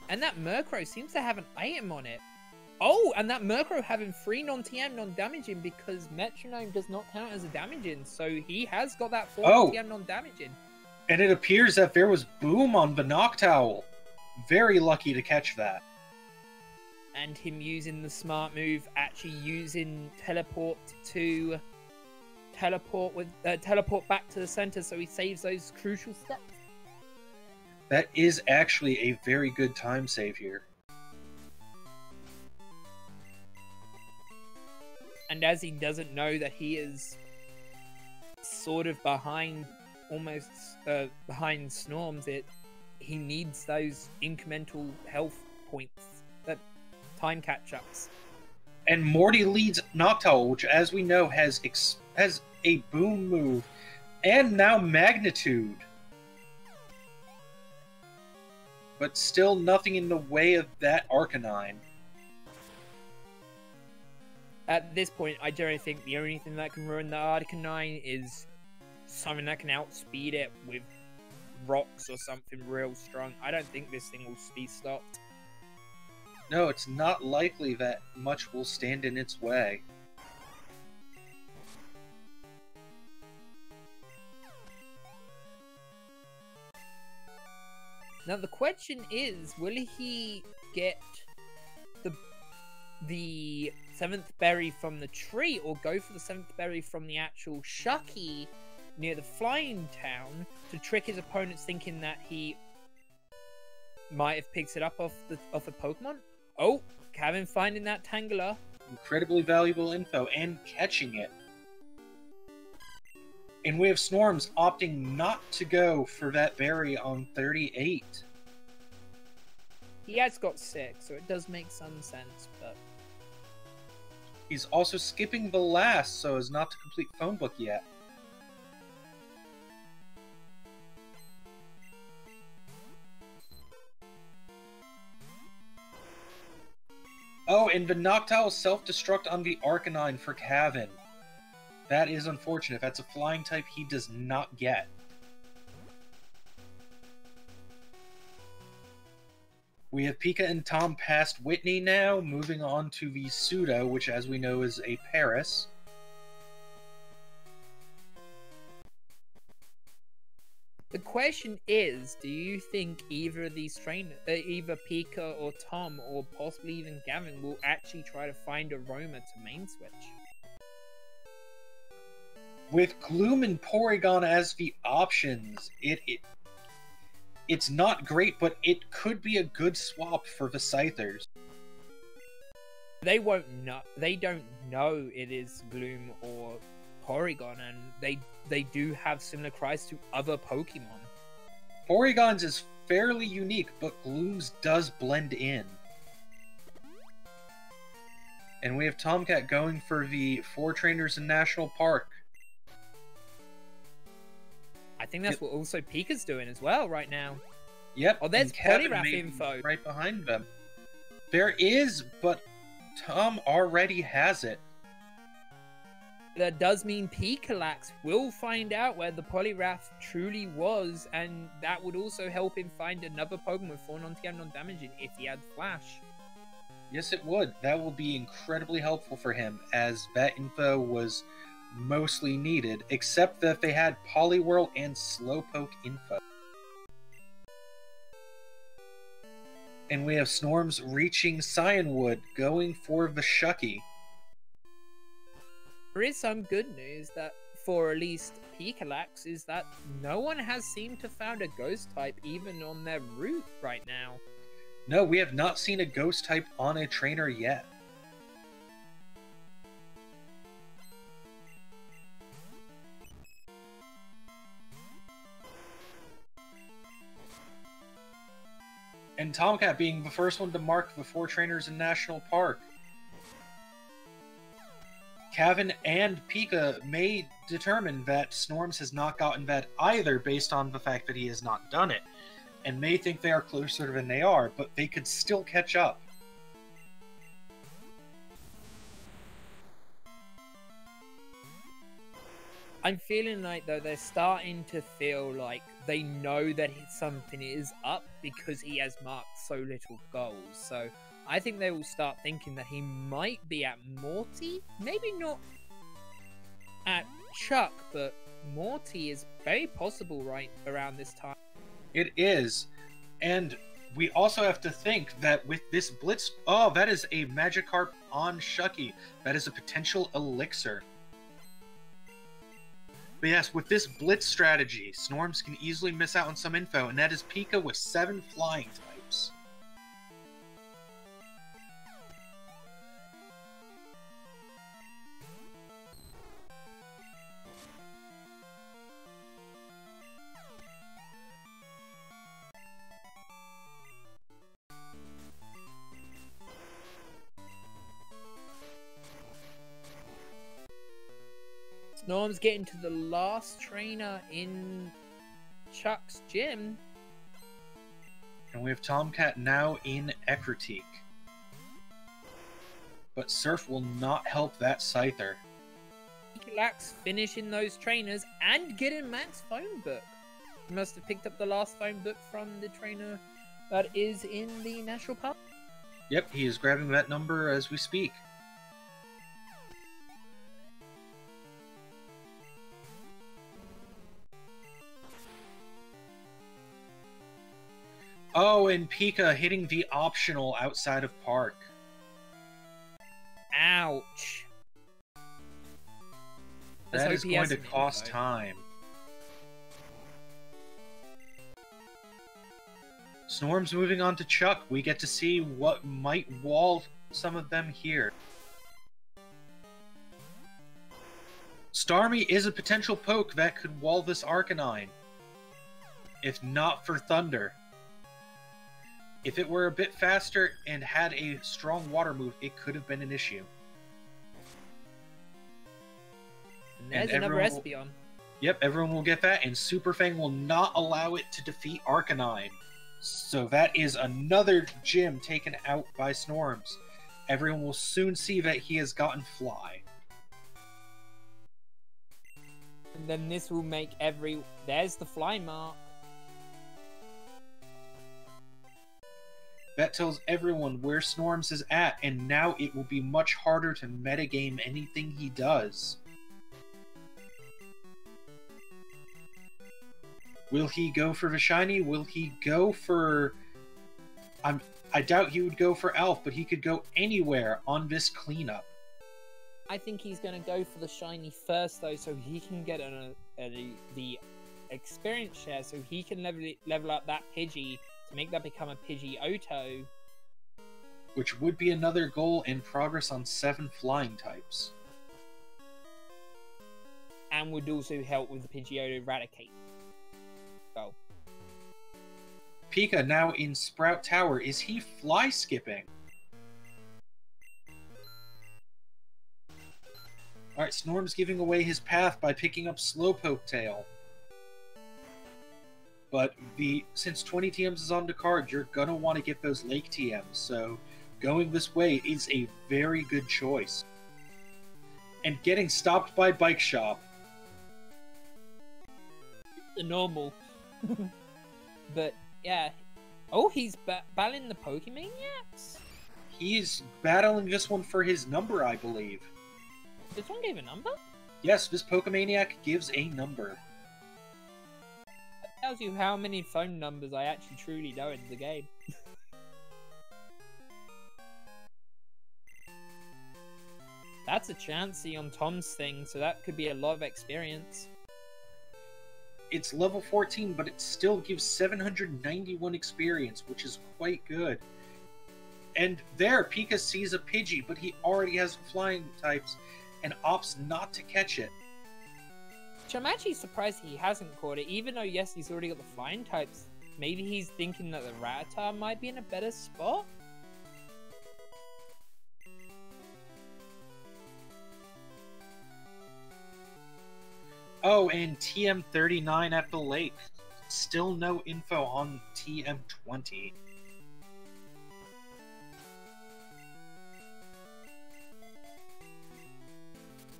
And that Murkrow seems to have an item on it. Oh, and that Murkrow having 3 non-TM, non-damaging, because Metronome does not count as a damaging, so he has got that 4 non-TM, non-damaging. And it appears that there was Boom on the Noctowl. Very lucky to catch that. And him using the smart move, actually using teleport to teleport back to the center, so he saves those crucial steps. That is actually a very good time save here. And as he doesn't know that he is sort of behind, almost behind Snorms, he needs those incremental health points, that time catch-ups. And Morty leads Noctowl, which, as we know, has a Boom move, and now Magnitude. But still nothing in the way of that Arcanine. At this point, I generally think the only thing that can ruin the Arcanine is something that can outspeed it with rocks or something real strong. I don't think this thing will be stopped. No, it's not likely that much will stand in its way. Now the question is, will he get the 7th berry from the tree, or go for the 7th berry from the actual Shucky near the flying town to trick his opponents thinking that he might have picked it up off a Pokemon? Oh, Kevin finding that Tangela. Incredibly valuable info, and catching it. And we have Snorms opting not to go for that berry on 38. He has got 6, so it does make some sense, but... He's also skipping the last so as not to complete phone book yet. Oh, and the Noctowl self-destruct on the Arcanine for Kevin. That is unfortunate. If that's a flying type, he does not get. We have Pika and Tom past Whitney now, moving on to the Pseudo, which as we know is a Paris. The question is, do you think either of these trainers, either Pika or Tom, or possibly even Gavin, will actually try to find a Roma to main switch? With Gloom and Porygon as the options, it's not great, but it could be a good swap for the Scythers. They won't know. They don't know it is Gloom or Porygon, and they do have similar cries to other Pokemon. Porygon's is fairly unique, but Gloom's does blend in. And we have Tomcat going for the 4 trainers in National Park. I think that's what also Pika's doing as well right now. Yep. Oh, there's Poliwrath info. Right behind them. There is, but Tom already has it. That does mean Pikalax will find out where the Poliwrath truly was, and that would also help him find another Pokemon with 4 non-TM non-damaging if he had Flash. Yes, it would. That will be incredibly helpful for him, as that info was mostly needed, except that they had Poliwhirl and Slowpoke info. And we have Snorms reaching Cyanwood, going for the Shucky. There is some good news that, for at least Pikalax, is that no one has seemed to found a Ghost type even on their route right now. No, we have not seen a Ghost type on a trainer yet. And Tomcat being the first one to mark the 4 trainers in National Park. Kevin and Pika may determine that Snorms has not gotten that either based on the fact that he has not done it, and may think they are closer than they are, but they could still catch up. I'm feeling like, though, they're starting to feel like they know that something is up because he has marked so little goals. So I think they will start thinking that he might be at Morty. Maybe not at Chuck, but Morty is very possible right around this time. It is. And we also have to think that with this Blitz... Oh, that is a Magikarp on Shucky. That is a potential Elixir. But yes, with this Blitz strategy, Snorms can easily miss out on some info, and that is Pika with 7 flying types. Snorm's getting to the last trainer in Chuck's gym. And we have Tomcat now in Ecruteak. But Surf will not help that Scyther. Lax finishing those trainers and getting Max phone book. He must have picked up the last phone book from the trainer that is in the National Park. Yep, he is grabbing that number as we speak. Oh, and Pika hitting the optional outside of park. Ouch. That is going to cost time. Snorm's moving on to Chuck. We get to see what might wall some of them here. Starmie is a potential poke that could wall this Arcanine. If not for Thunder. If it were a bit faster and had a strong water move, it could have been an issue. And there's another Espeon. Yep, everyone will get that, and Super Fang will not allow it to defeat Arcanine. So that is another gym taken out by Snorms. Everyone will soon see that he has gotten Fly. And then this will make there's the Fly mark. That tells everyone where Snorms is at, and now it will be much harder to metagame anything he does. Will he go for the shiny? Will he go for... I doubt he would go for Alf, but he could go anywhere on this cleanup. I think he's going to go for the shiny first, though, so he can get the experience share, so he can level up that Pidgey to make that become a Pidgeotto. Which would be another goal and progress on 7 flying types. And would also help with the Pidgeotto Eradicate. Oh. Pika now in Sprout Tower. Is he fly skipping? Alright, Snorm's giving away his path by picking up Slowpoke Tail. But since 20 TMs is on the card, you're gonna want to get those Lake TMs, so going this way is a very good choice. And getting stopped by Bike Shop. The normal. But, yeah. Oh, he's battling the Pokemaniacs? He's battling this one for his number, I believe. This one gave a number? Yes, this Pokemaniac gives a number. That tells you how many phone numbers I actually truly know in the game. That's a Chansey on Tom's thing, so that could be a lot of experience. It's level 14, but it still gives 791 experience, which is quite good. And there, Pika sees a Pidgey, but he already has flying types, and opts not to catch it. Which I'm actually surprised he hasn't caught it, even though, yes, he's already got the flying types. Maybe he's thinking that the Rattata might be in a better spot? Oh, and TM39 at the lake. Still no info on TM20.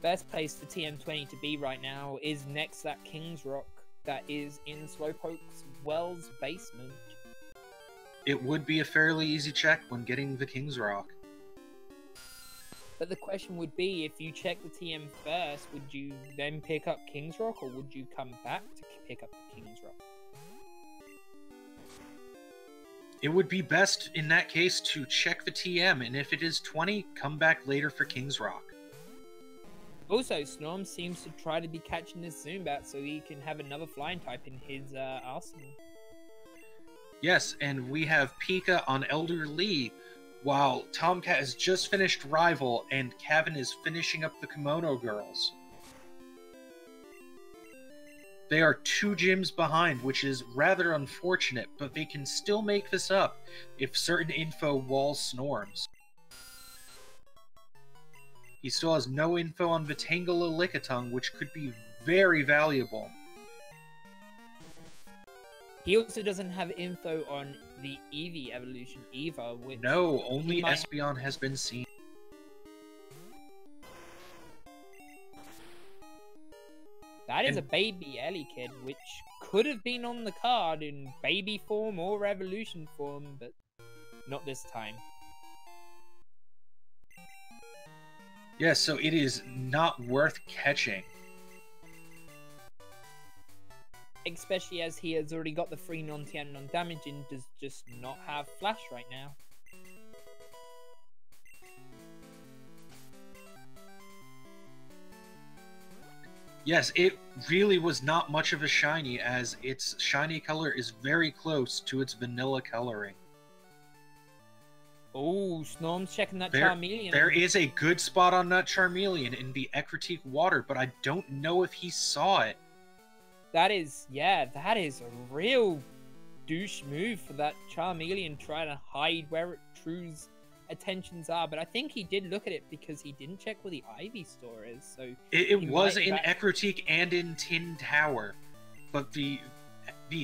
Best place for TM20 to be right now is next to that King's Rock that is in Slowpoke's Wells basement. It would be a fairly easy check when getting the King's Rock. But the question would be, if you check the TM first, would you then pick up King's Rock, or would you come back to pick up the King's Rock? It would be best, in that case, to check the TM, and if it is 20, come back later for King's Rock. Also, Snorm seems to try to be catching this Zoombat so he can have another flying type in his arsenal. Yes, and we have Pika on Elder Lee, while Tomcat has just finished Rival, and Kevin is finishing up the Kimono Girls. They are 2 gyms behind, which is rather unfortunate, but they can still make this up if certain info walls Snorms. He still has no info on Vitangela Lickitung, which could be very valuable. He also doesn't have info on the Eevee evolution either, which... No, only Espeon has been seen. That is a baby Ellie kid, which could have been on the card in baby form or evolution form, but not this time. Yeah, so it is not worth catching. Especially as he has already got the free non-TM non-damage and does just not have Flash right now. Yes, it really was not much of a shiny, as its shiny color is very close to its vanilla coloring. Oh, Snorm's checking that Charmeleon. There is a good spot on that Charmeleon in the Ecruteak water, but I don't know if he saw it. That is a real douche move for that Charmeleon trying to hide where True's attentions are, but I think he did look at it because he didn't check where the Ivy store is, so... It was in Ecruteak and in Tin Tower, but the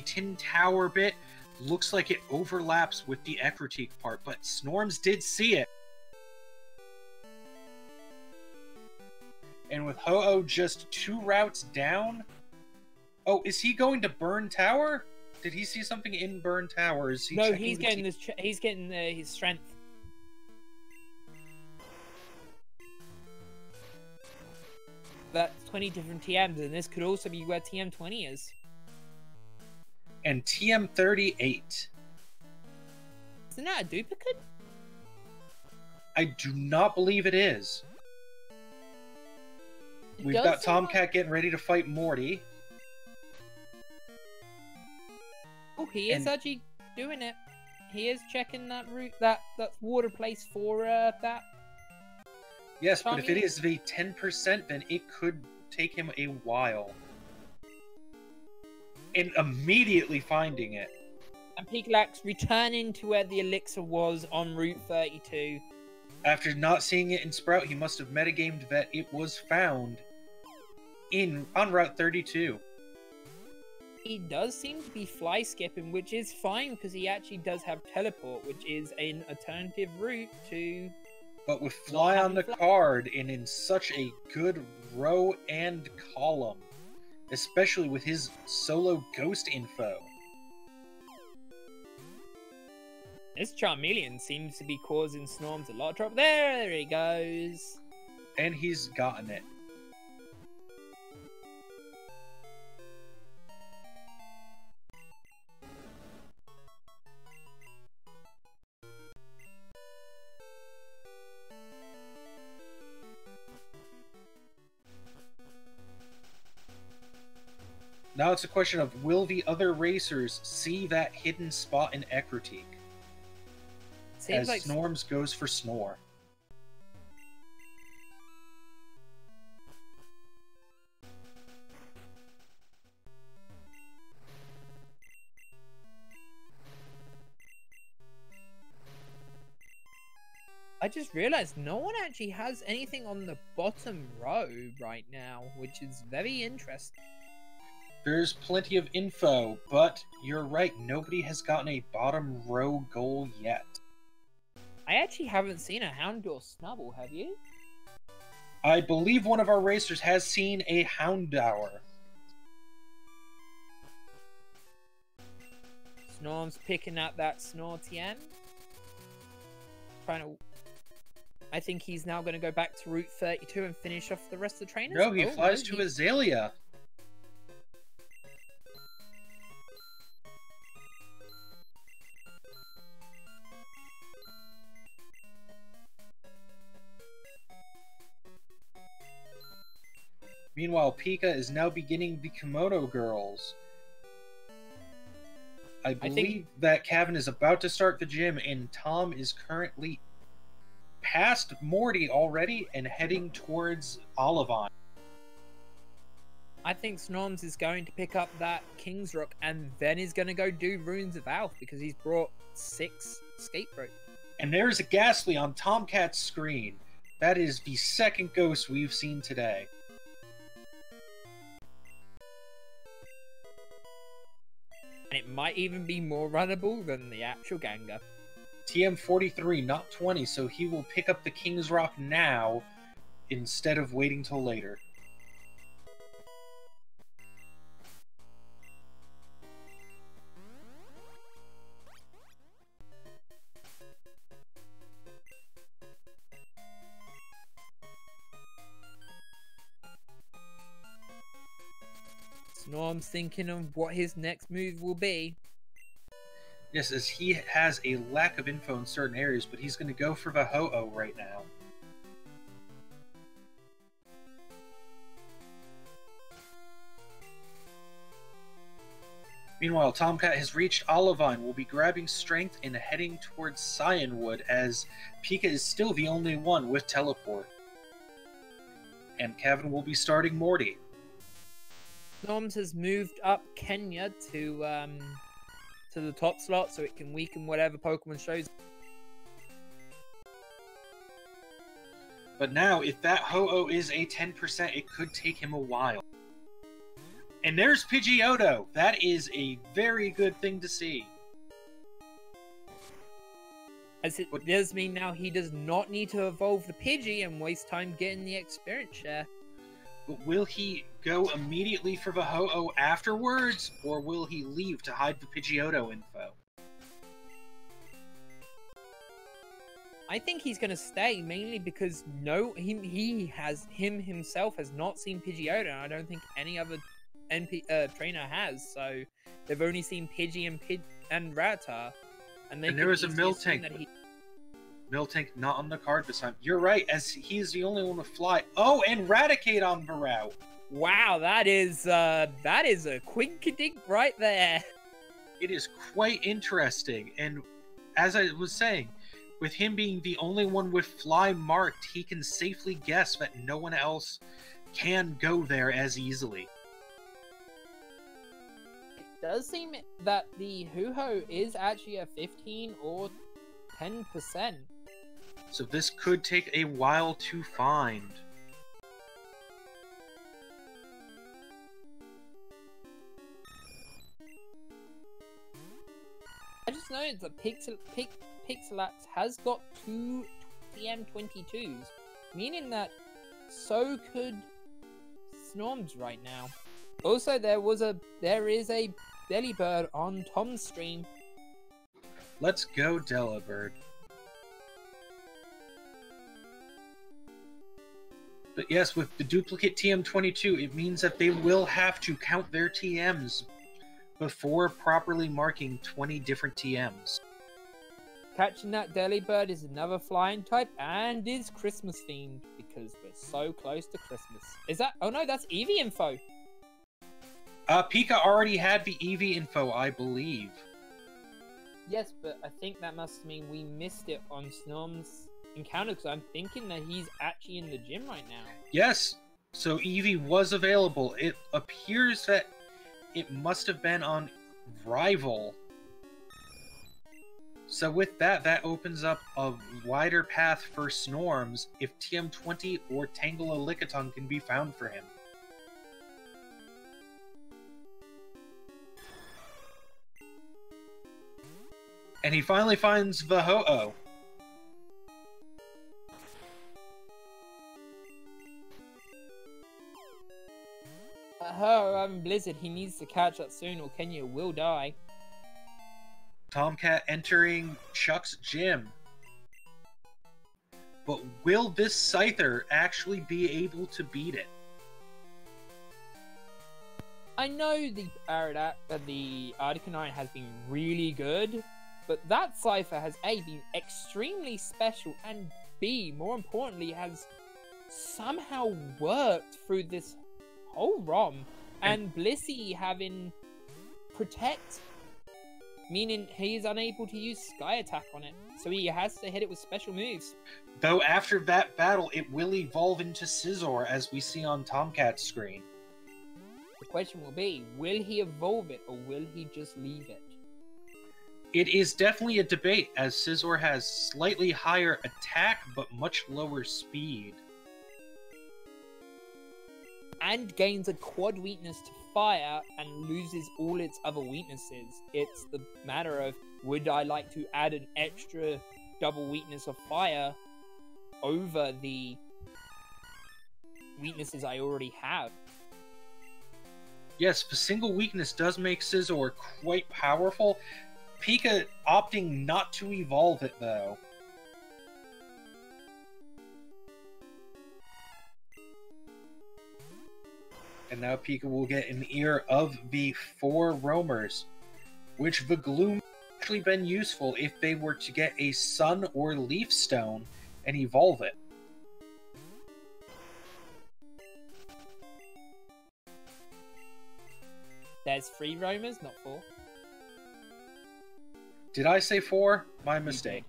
Tin Tower bit looks like it overlaps with the Ecruteak part, but Snorms did see it. And with Ho-Oh just 2 routes down... Oh, is he going to Burn Tower? Did he see something in Burn Tower? Is he no, he's getting his strength. That's 20 different TMs, and this could also be where TM20 is. And TM38. Isn't that a duplicate? I do not believe it is. We've got Tomcat getting ready to fight Morty. Oh, he is actually doing it. He is checking that route, that water place for that. Yes, but if it is the 10%, then it could take him a while. And immediately finding it. And Picklax returning to where the elixir was on Route 32. After not seeing it in Sprout, he must have metagamed that it was found on Route 32. He does seem to be fly skipping, which is fine because he actually does have teleport, which is an alternative route to... But with fly on the card and in such a good row and column, especially with his solo ghost info. This Charmeleon seems to be causing Snorms a lot of trouble. There he goes. And he's gotten it. Now it's a question of, will the other racers see that hidden spot in Ecruteak? As like Snorms goes for Snore. I just realized no one actually has anything on the bottom row right now, which is very interesting. There's plenty of info, but you're right, nobody has gotten a bottom row goal yet. I actually haven't seen a Houndour Snubble, have you? I believe one of our racers has seen a Houndour. Snorm's picking up that Snore TM. Trying to... I think he's now going to go back to Route 32 and finish off the rest of the trainers. No, he flies to Azalea. Meanwhile, Pika is now beginning the Kimono Girls. I believe that Kevin is about to start the gym, and Tom is currently past Morty already and heading towards Olivine. I think Snorms is going to pick up that King's Rock and then is going to go do Runes of Alph because he's brought 6 escape rope. And there's a Ghastly on Tomcat's screen. That is the second ghost we've seen today. And it might even be more runnable than the actual Ganga. TM43, not 20, so he will pick up the King's Rock now instead of waiting till later. Norm's thinking of what his next move will be. Yes, as he has a lack of info in certain areas, but he's going to go for the Ho-Oh right now. Meanwhile, Tomcat has reached Olivine, will be grabbing strength and heading towards Cyanwood, as Pika is still the only one with teleport. And Kevin will be starting Morty. Norms has moved up Kenya to the top slot so it can weaken whatever Pokemon shows. But now, if that Ho-Oh is a 10%, it could take him a while. And there's Pidgeotto! That is a very good thing to see. As it does mean now he does not need to evolve the Pidgey and waste time getting the experience share. But will he go immediately for the Ho-Oh afterwards, or will he leave to hide the Pidgeotto info? I think he's going to stay, mainly because he himself has not seen Pidgeotto, and I don't think any other trainer has, so they've only seen Pidgey and Rattata. And there was a Miltank. Miltank not on the card this time. You're right, as he's the only one with Fly. Oh, and Raticate on the route. Wow, that is a quinkadink right there. It is quite interesting, and as I was saying, with him being the only one with Fly marked, he can safely guess that no one else can go there as easily. It does seem that the Ho-Oh is actually a 15 or 10%. So this could take a while to find. I just noticed that Pixelax has got 2 TM22s, meaning that so could Snorms right now. Also, there is a Delibird on Tom's stream. Let's go, Delibird. But yes, with the duplicate TM22, it means that they will have to count their TMs before properly marking 20 different TMs. Catching that Delibird is another flying type and is Christmas themed because we're so close to Christmas. Is that? Oh no, that's Eevee info. Pika already had the Eevee info, I believe. Yes, but I think that must mean we missed it on Snorm's encounter because I'm thinking that he's actually in the gym right now. Yes, so Eevee was available. It appears that it must have been on Rival. So with that, that opens up a wider path for Snorms if TM20 or Tangela-Lickitung can be found for him. And he finally finds the Ho-Oh. I'm Blizzard. He needs to catch up soon or Kenya will die. Tomcat entering Chuck's gym. But will this Scyther actually be able to beat it? I know the Articuno has been really good, but that Cypher has A, been extremely special, and B, more importantly, has somehow worked through this whole ROM, and Blissey having Protect, meaning he is unable to use Sky Attack on it, so he has to hit it with special moves. Though after that battle, it will evolve into Scizor, as we see on Tomcat's screen. The question will be, will he evolve it, or will he just leave it? It is definitely a debate, as Scizor has slightly higher attack, but much lower speed. And gains a quad weakness to fire and loses all its other weaknesses. It's the matter of, would I like to add an extra double weakness of fire over the weaknesses I already have? Yes, the single weakness does make Scizor quite powerful. Pika opting not to evolve it, though. And now Pika will get an ear of the 4 roamers, which the Gloom actually been useful if they were to get a Sun or Leaf Stone and evolve it. There's 3 roamers, not 4. Did I say 4? My mistake.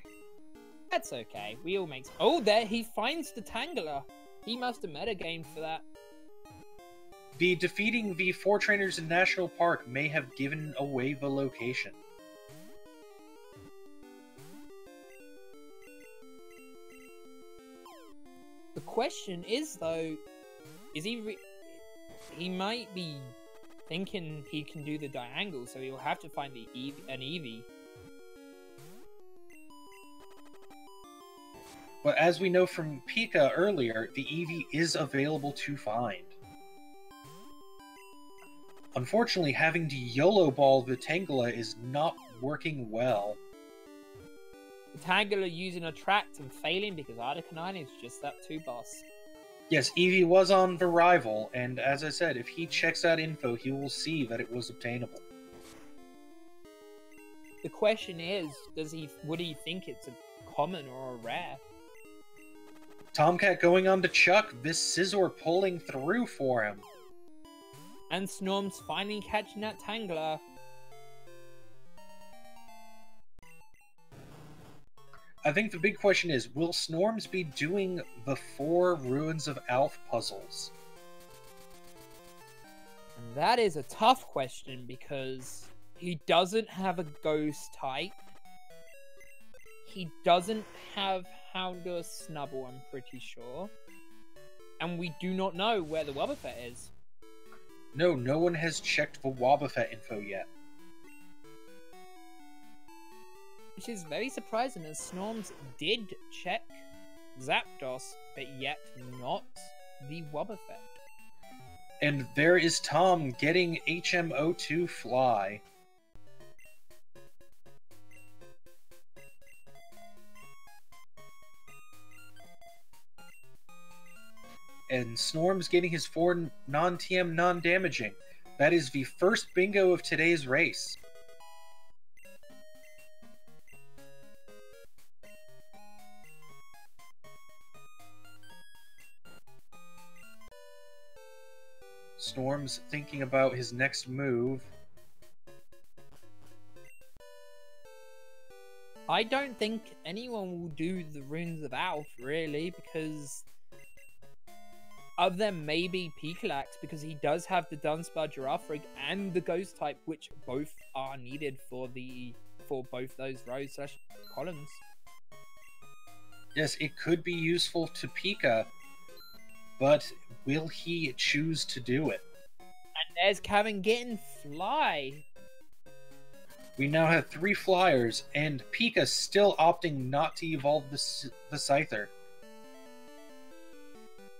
That's okay. We all make... Oh, there he finds the Tangela. He must have metagamed for that. The defeating the 4 trainers in National Park may have given away the location. The question is, though, is he... He might be thinking he can do the diagonal, so he'll have to find an Eevee. But as we know from Pika earlier, the Eevee is available to find. Unfortunately, having to YOLO ball the Tangela is not working well. The Tangela using Attract and failing because Articuno is just that 2 boss. Yes, Eevee was on the rival, and as I said, if he checks that info, he will see that it was obtainable. The question is, would he think it's a common or a rare? Tomcat going on to Chuck, this Scizor pulling through for him. And Snorm's finally catching that Tangela. I think the big question is, will Snorms be doing the 4 Ruins of Alph puzzles? And that is a tough question because he doesn't have a ghost type. He doesn't have Houndour Snubble, I'm pretty sure. And we do not know where the Wobbuffet is. No, no one has checked the Wobbuffet info yet. Which is very surprising, as Snorms did check Zapdos, but yet not the Wobbuffet. And there is Tom getting HMO2 Fly. And Snorm's getting his 4 non-TM non-damaging. That is the first bingo of today's race. Snorm's thinking about his next move. I don't think anyone will do the Runes of Alph, really, because... Other than maybe Pikalax, because he does have the Dunsparce Girafarig and the Ghost type, which both are needed for both those rows / columns. Yes, it could be useful to Pika, but will he choose to do it? And there's Kevin getting Fly. We now have 3 flyers, and Pika still opting not to evolve the Scyther.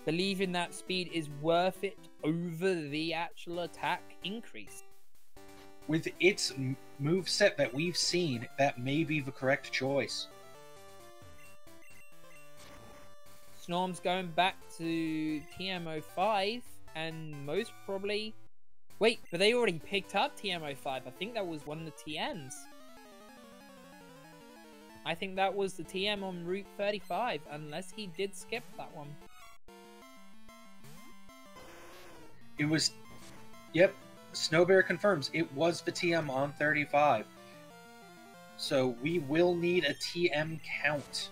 Believing that speed is worth it over the actual attack increase. With its moveset that we've seen, that may be the correct choice. Snorm's going back to TM05, and most probably... Wait, but they already picked up TM05. I think that was one of the TMs. I think that was the TM on Route 35, unless he did skip that one. It was... Yep, Snowbear confirms it was the TM on 35. So we will need a TM count.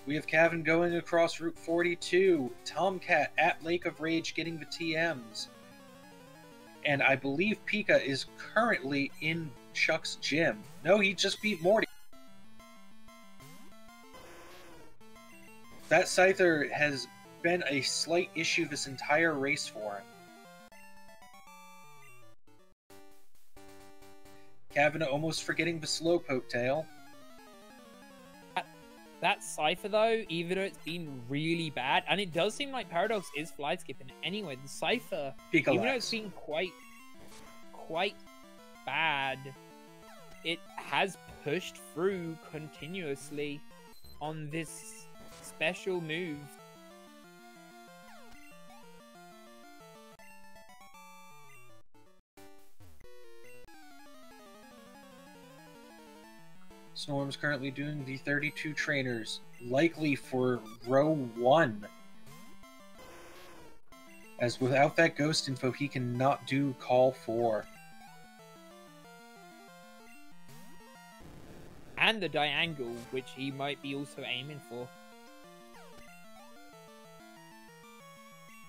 We have Kevin going across Route 42, Tomcat at Lake of Rage getting the TMs. And I believe Pika is currently in Chuck's gym. No, he just beat Morty. That Scyther has been a slight issue this entire race for him. Kavana almost forgetting the Slowpoke tail. That Cypher, though, even though it's been really bad, and it does seem like Paradox is fly skipping anyway, the Cypher, Pikalax. even though it's been quite bad, it has pushed through continuously. on this special move. Snorm's currently doing the 32 trainers, likely for row 1. As without that ghost info, he cannot do call 4. And the diangle, which he might be also aiming for.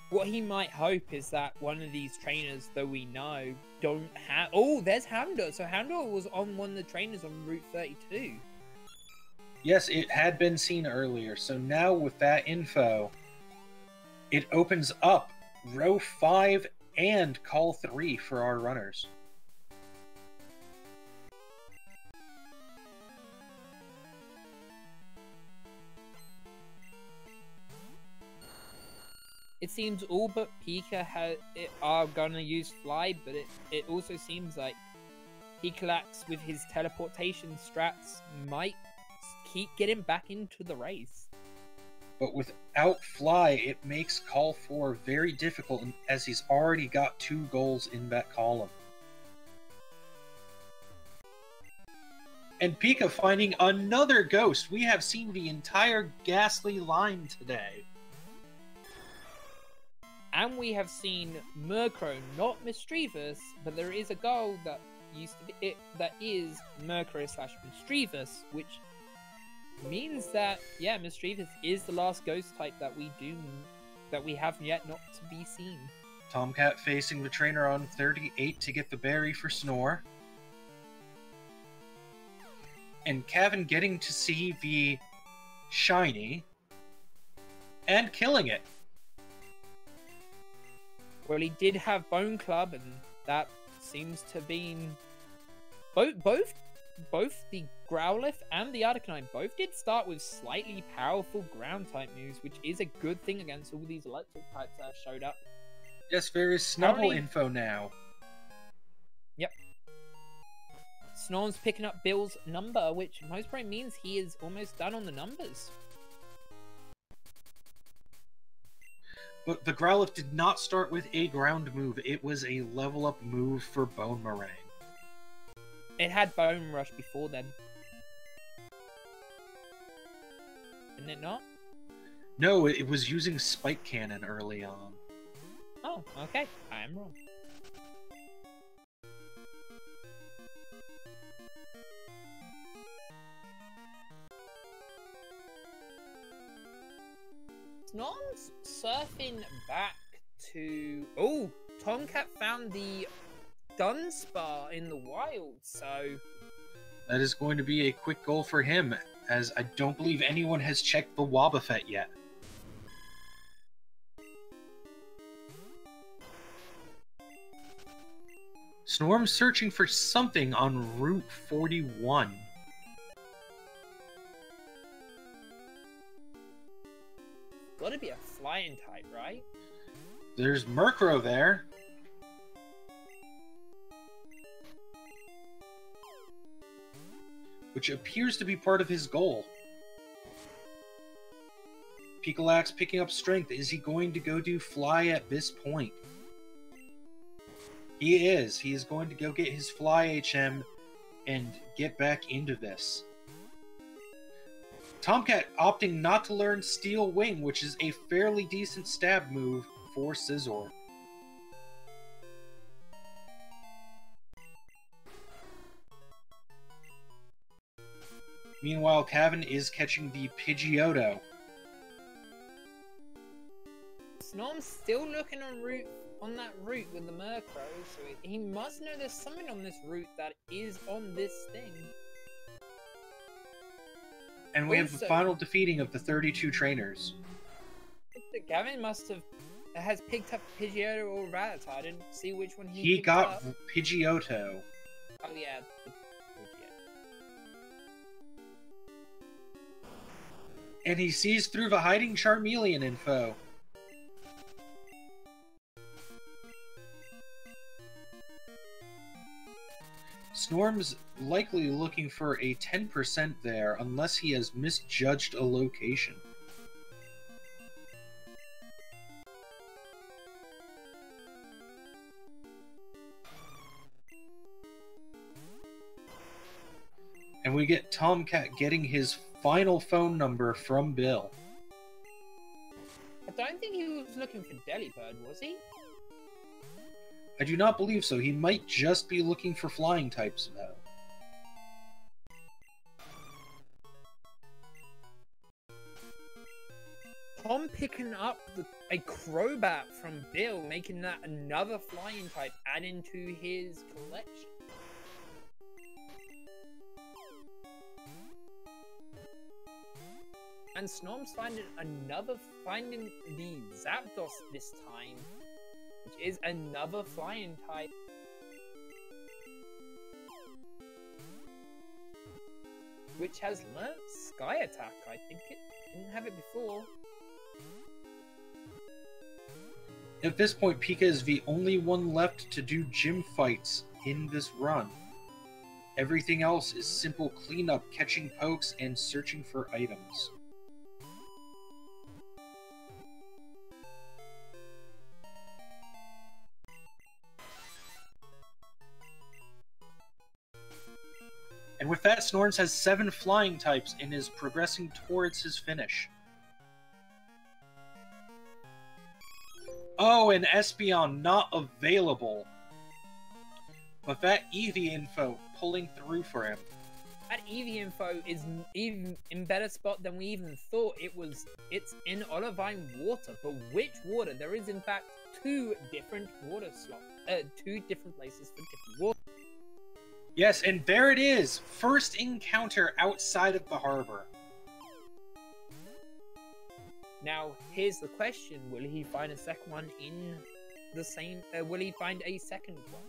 What he might hope is that one of these trainers, though we know, don't have... Oh, there's Houndour. So Houndour was on one of the trainers on Route 32. Yes, it had been seen earlier. So now with that info, it opens up row 5 and call 3 for our runners. It seems all but Pika are gonna use Fly, but it also seems like Pikalax with his teleportation strats might keep getting back into the race. But without Fly, it makes call 4 very difficult, as he's already got 2 goals in that column. And Pika finding another ghost. We have seen the entire Ghastly line today. And we have seen Murkrow, not Mischievous, but there is a goal that used to be that is Murkrow/Mischievous, which means that Mischievous is the last ghost type that we have yet not to be seen. Tomcat facing the trainer on 38 to get the berry for Snore. And Kevin getting to see the shiny and killing it. Well, he did have Bone Club, and that seems to be both the Growlithe and the Arcanine both did start with slightly powerful ground type moves, which is a good thing against all these electric types that have showed up. Yes, there is Snubble info now. Yep. Snorm's picking up Bill's number, which most probably means he is almost done on the numbers. But the Growlithe did not start with a ground move. It was a level up move for Bone Meringue. It had Bone Rush before then. Didn't it not? No, it was using Spike Cannon early on. Oh, okay. I am wrong. Snorm's surfing back to... Oh, Tomcat found the Dunsparce in the wild, so... That is going to be a quick goal for him, as I don't believe anyone has checked the Wobbuffet yet. Snorm's searching for something on Route 41. Gotta be a flying type, right? There's Murkrow there. Which appears to be part of his goal. Pikalax picking up strength. Is he going to go do Fly at this point? He is. He is going to go get his Fly HM and get back into this. Tomcat opting not to learn Steel Wing, which is a fairly decent stab move for Scizor. Meanwhile, Cavan is catching the Pidgeotto. Snorm's still looking on that route with the Murkrow, so he must know there's something on this route that is on this thing. And we have the final defeating of the 32 trainers. Gavin has picked up Pidgeotto or Rattata. I didn't see which one he picked got up. Pidgeotto. Oh yeah, And he sees through the hiding Charmeleon info. Snorm's likely looking for a 10% there, unless he has misjudged a location. And we get Tomcat getting his final phone number from Bill. I don't think he was looking for Delibird, was he? I do not believe so. He might just be looking for flying types now. Tom picking up a Crobat from Bill, making that another flying type, adding to his collection. And Snorm's finding the Zapdos this time, which is another flying type. Which has learnt Sky Attack, I think it didn't have it before. At this point, Pika is the only one left to do gym fights in this run. Everything else is simple cleanup, catching pokes, and searching for items. And with that, Snorms has 7 flying types and is progressing towards his finish. Oh, and Espeon not available. But that Eevee info pulling through for him. That Eevee info is even in better spot than we even thought it was. It's in Olivine water, but which water? There is in fact 2 different water slots, 2 different places for different water. Yes, and there it is! First encounter outside of the harbor. Now, here's the question. Will he find a second one in the same... will he find a second one?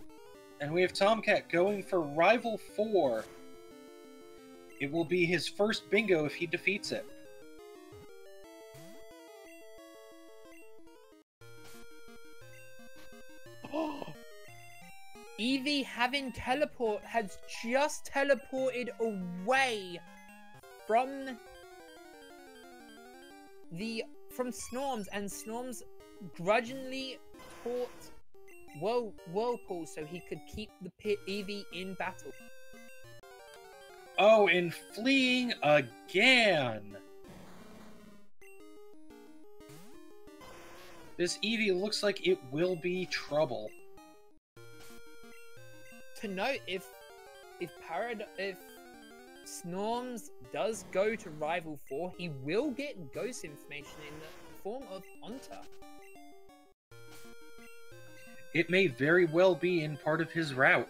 And we have Tomcat going for Rival 4. It will be his first bingo if he defeats it. Eevee has just teleported away from Snorms, and Snorms grudgingly taught Whirlpool so he could keep the Eevee in battle. Oh, and fleeing again! This Eevee looks like it will be trouble. To note, if Snorms does go to Rival 4, he will get ghost information in the form of Haunter. It may very well be in part of his route.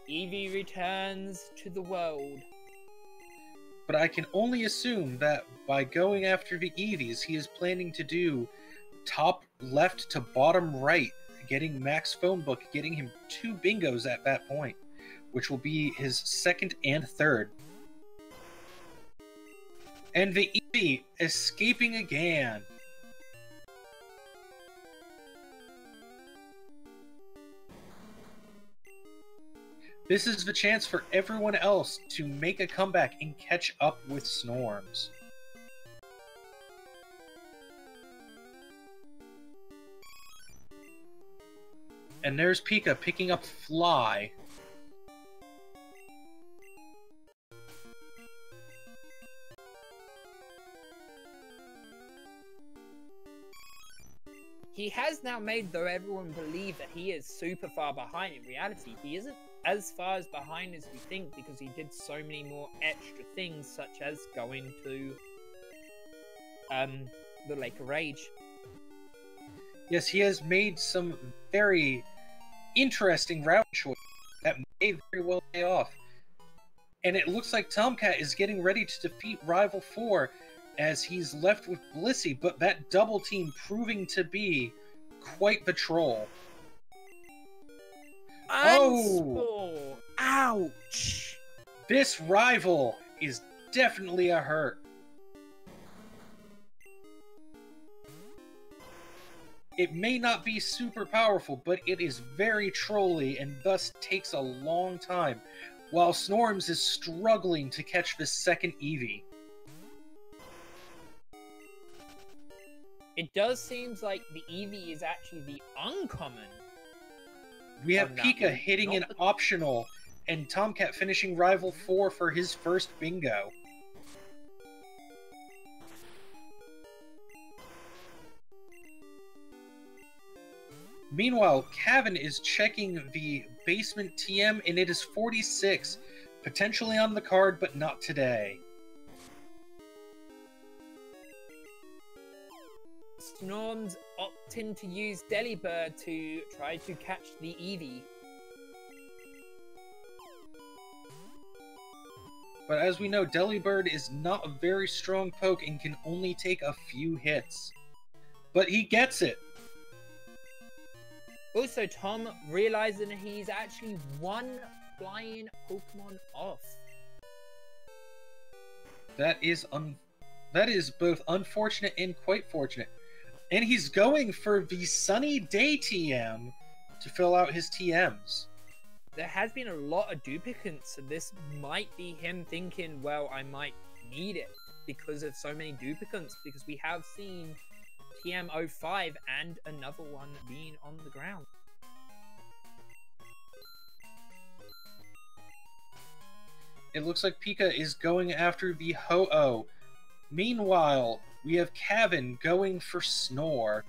Eevee returns to the world. But I can only assume that by going after the Eevees, he is planning to do top left to bottom right, getting Max Phone Book, getting him 2 bingos at that point, which will be his second and third. And the Eevee escaping again. This is the chance for everyone else to make a comeback and catch up with Snorms. And there's Pika picking up Fly. He has now made everyone believe that he is super far behind. In reality, he isn't as far as behind as we think, because he did so many more extra things, such as going to the Lake of Rage. Yes, he has made some very interesting route choices that may very well pay off. And it looks like Tomcat is getting ready to defeat Rival 4 as he's left with Blissey, but that double team proving to be quite the troll. Oh! Ouch! This Rival is definitely a hurt. It may not be super powerful, but it is very trolly and thus takes a long time, while Snorms is struggling to catch the second Eevee. It does seem like the Eevee is actually the uncommon. We have Pika hitting an optional, and Tomcat finishing Rival 4 for his first bingo. Meanwhile, Kevin is checking the basement TM, and it is 46. Potentially on the card, but not today. Snorms opting to use Delibird to try to catch the Eevee. But as we know, Delibird is not a very strong poke and can only take a few hits. But he gets it! Also, Tom realizing he's actually one flying Pokemon off. That is both unfortunate and quite fortunate. And he's going for the Sunny Day TM to fill out his TMs. There has been a lot of duplicates, so this might be him thinking, well, I might need it because of so many duplicates, because we have seen TM05 and another one being on the ground. It looks like Pika is going after the Ho-Oh. Meanwhile, we have Kevin going for Snore.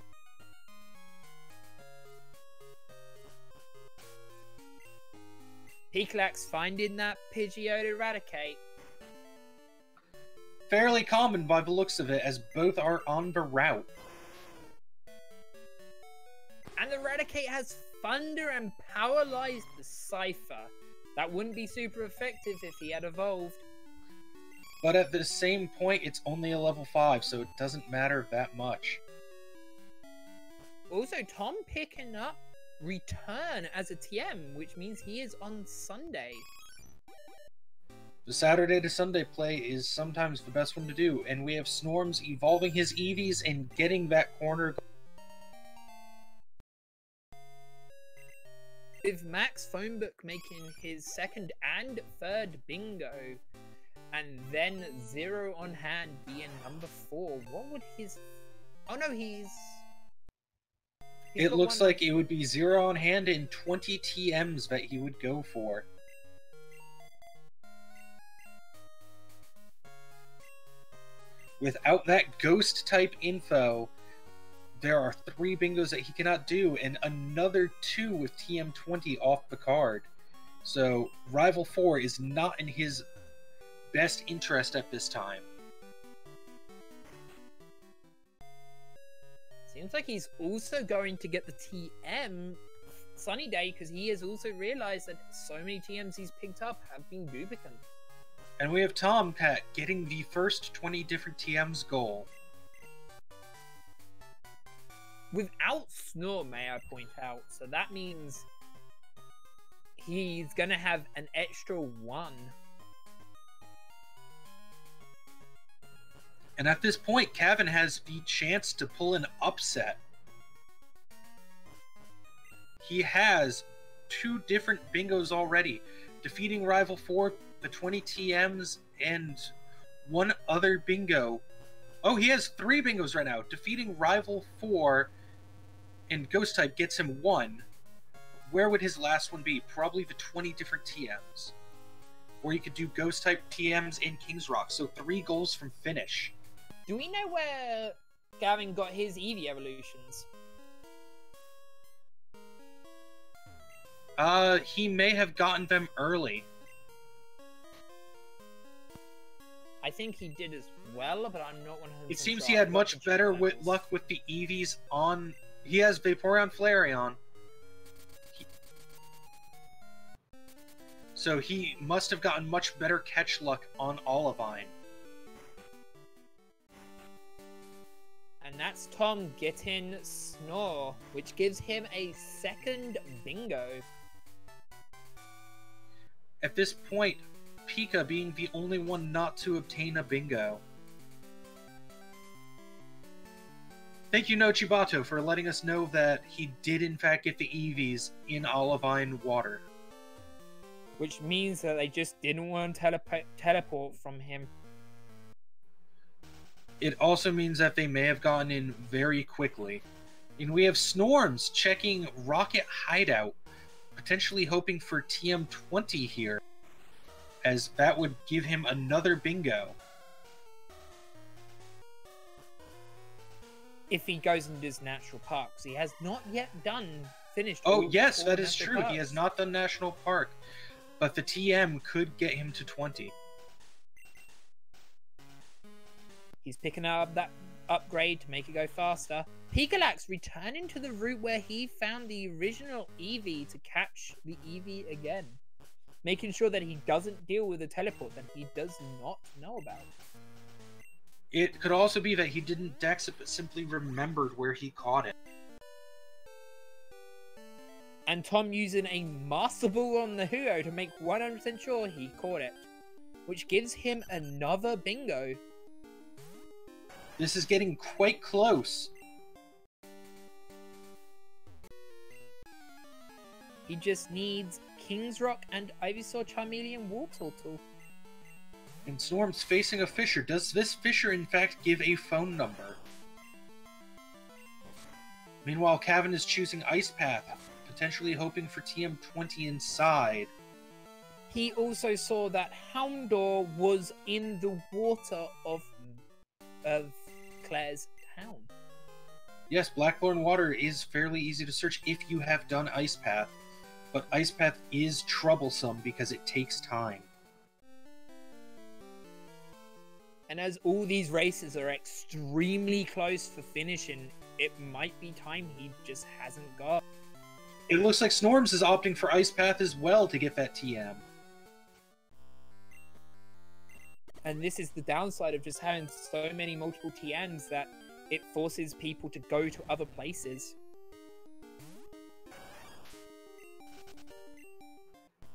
Picolax finding that Pidgeot Eradicate. Fairly common by the looks of it, as both are on the route. And the Eradicate has Thunder and Paralyzed the Cypher. That wouldn't be super effective if he had evolved. But at the same point, it's only a level 5, so it doesn't matter that much. Also, Tom picking up Return as a TM, which means he is on Sunday. The Saturday to Sunday play is sometimes the best one to do, and we have Snorms evolving his Eevees and getting that corner. With Max Phonebook making his second and third bingo, and then Zero on Hand being number 4, what would his... Oh no, he's It looks like it would be 0 on hand and 20 TMs that he would go for. Without that ghost type info, there are 3 bingos that he cannot do, and another 2 with TM20 off the card. So, Rival 4 is not in his best interest at this time. Seems like he's also going to get the TM Sunny Day, because he has also realized that so many TMs he's picked up have been duplicate. And we have Tomcat getting the first 20 different TMs goal. Without Snore, may I point out, so that means he's gonna have an extra 1. And at this point, Kevin has the chance to pull an upset. He has 2 different bingos already, defeating Rival 4, the 20 TMs, and 1 other bingo. Oh, he has 3 bingos right now. Defeating Rival 4 and Ghost type gets him 1. Where would his last one be? Probably the 20 different TMs. Or he could do Ghost type TMs in King's Rock, so 3 goals from finish. Do we know where Gavin got his Eevee evolutions? He may have gotten them early. I think he did as well, but I'm not 100% It seems sure. he had much better luck with the Eevees on... He has Vaporeon Flareon. So he must have gotten much better catch luck on Olivine. And that's Tom getting Snore, which gives him a second bingo. At this point, Pika being the only one not to obtain a bingo. Thank you, Nochibato, for letting us know that he did in fact get the EVs in Olivine water. Which means that they just didn't want to teleport from him. It also means that they may have gotten in very quickly. And we have Snorms checking Rocket Hideout, potentially hoping for TM20 here, as that would give him another bingo. If he goes into his natural parks, he has not yet finished. Oh yes, all that is natural true. parks. He has not done National Park, but the TM could get him to 20. He's picking up that upgrade to make it go faster. Picolax returning to the route where he found the original Eevee to catch the Eevee again. Making sure that he doesn't deal with a teleport that he does not know about. It could also be that he didn't dex it, but simply remembered where he caught it. And Tom using a Master Ball on the Huo to make 100% sure he caught it. Which gives him another bingo. This is getting quite close. He just needs King's Rock and Ivysaur Charmeleon Wartortle. And Snorm's facing a Fissure. Does this Fissure in fact give a phone number? Meanwhile, Cavan is choosing Ice Path, potentially hoping for TM20 inside. He also saw that Houndour was in the water of Claire's town. Yes, Blackthorn water is fairly easy to search if you have done Ice Path, but Ice Path is troublesome because it takes time. And as all these races are extremely close for finishing, it might be time he just hasn't got. It looks like Snorms is opting for Ice Path as well to get that TM. And this is the downside of just having so many multiple TMs, that it forces people to go to other places.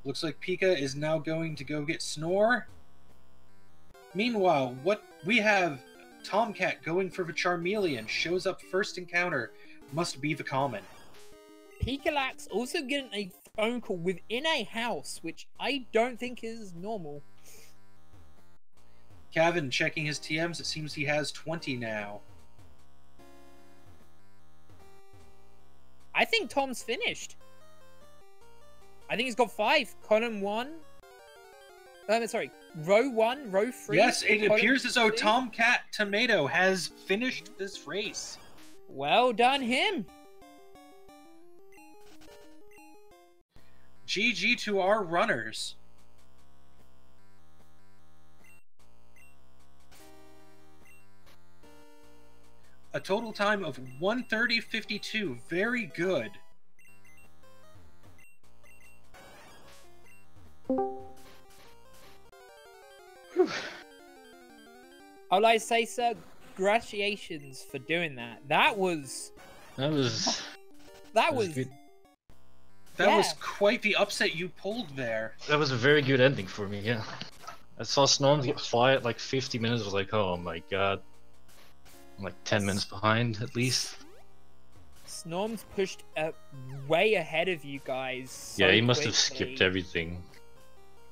Looks like Pika is now going to go get Snore. Meanwhile, what we have Tomcat going for the Charmeleon, shows up first encounter, must be the common. Picolax also getting a phone call within a house, which I don't think is normal. Cavan checking his TMs, it seems he has 20 now. I think Tom's finished. I think he's got 5. Column 1. Sorry, row 1, row 3. Yes, it appears as though 2. Tomcat Tomato has finished this race. Well done him. GG to our runners. A total time of 1:30:52. Very good. All I say, sir, congratulations for doing that. That was That was good. That Yeah. was quite the upset you pulled there. That was a very good ending for me, yeah. I saw Snorms get fly at like 50 minutes, I was like, oh my god. I'm like 10 minutes behind, at least. Snorms pushed way ahead of you guys. So Yeah, he must have quickly. skipped everything.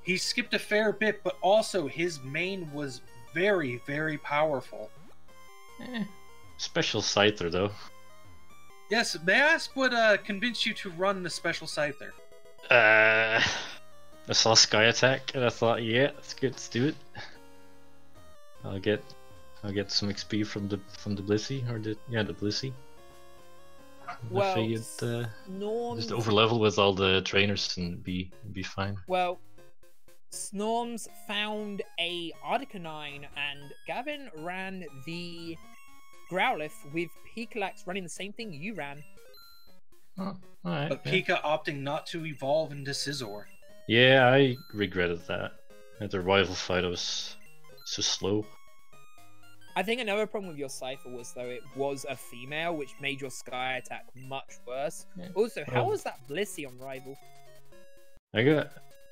He skipped a fair bit, but also his main was very, very powerful. Special Scyther, though. Yes, may I ask what convinced you to run the special Scyther? I saw Sky Attack, and I thought, yeah, that's good, let's do it. I'll get some XP from the Blissey, or the Blissey. Well, I figured Snorms... just overlevel with all the trainers and be fine. Well, Snorms found a Articanine, and Gavin ran the Growlithe with Picolax running the same thing you ran. Oh, alright. But yeah. Pika opting not to evolve into Scizor. Yeah, I regretted that. At the rival fight, I was so slow. I think another problem with your Cypher was, though, it was a female, which made your Sky Attack much worse. Yeah. Also, how Well- was that Blissey on Rival?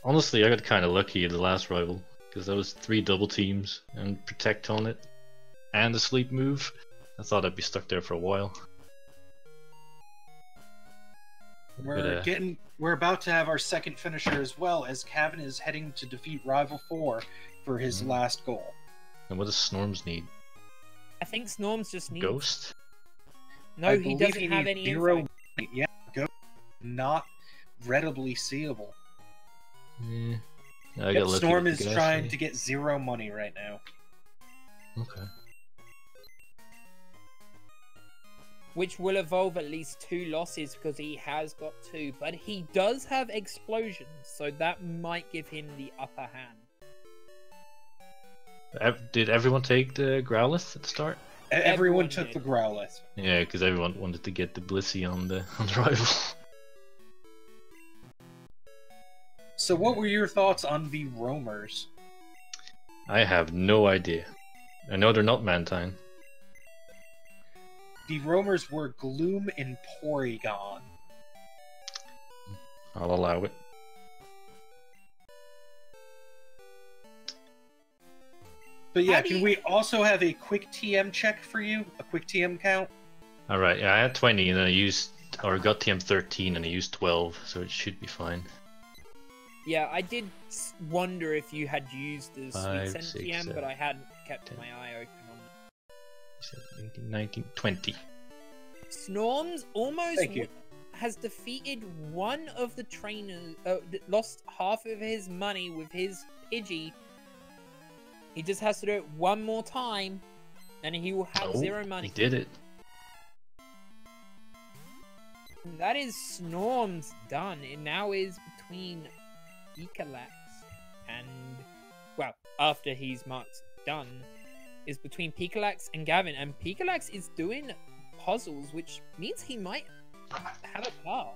Honestly, I got kind of lucky in the last rival, because there was 3 double teams and protect on it, and a sleep move. I thought I'd be stuck there for a while. We're about to have our second finisher as well, as Kevin is heading to defeat Rival 4 for his last goal. And what does Snorms need? I think Snorms just needs... Ghost? No, he doesn't have any info. Yeah, Ghost not readily seeable. Yeah. Storm is trying to get 0 money right now. Okay. Which will evolve at least 2 losses because he has got 2. But he does have explosions, so that might give him the upper hand. Did everyone take the Growlithe at the start? Everyone took the Growlithe. Yeah, because everyone wanted to get the Blissey on the rival. So what were your thoughts on the roamers? I have no idea. I know they're not Mantine. The roamers were Gloom and Porygon. I'll allow it. But yeah, can we also have a quick TM check for you? A quick TM count? Alright, yeah, I had 20 and then I got TM 13 and I used 12, so it should be fine. Yeah, I did wonder if you had used the Five, Sweet Scent six, TM, but I hadn't kept 10. my eye open on that. 18, 19, 20. Snorms almost Thank you. has defeated one of the trainers, lost half of his money with his Pidgey. He just has to do it one more time, and he will have 0 money. He did it. That is Snorms done. It now is between Pikalax and, well, after he's marked done, is between Pikalax and Gavin, and Pikalax is doing puzzles, which means he might have a car.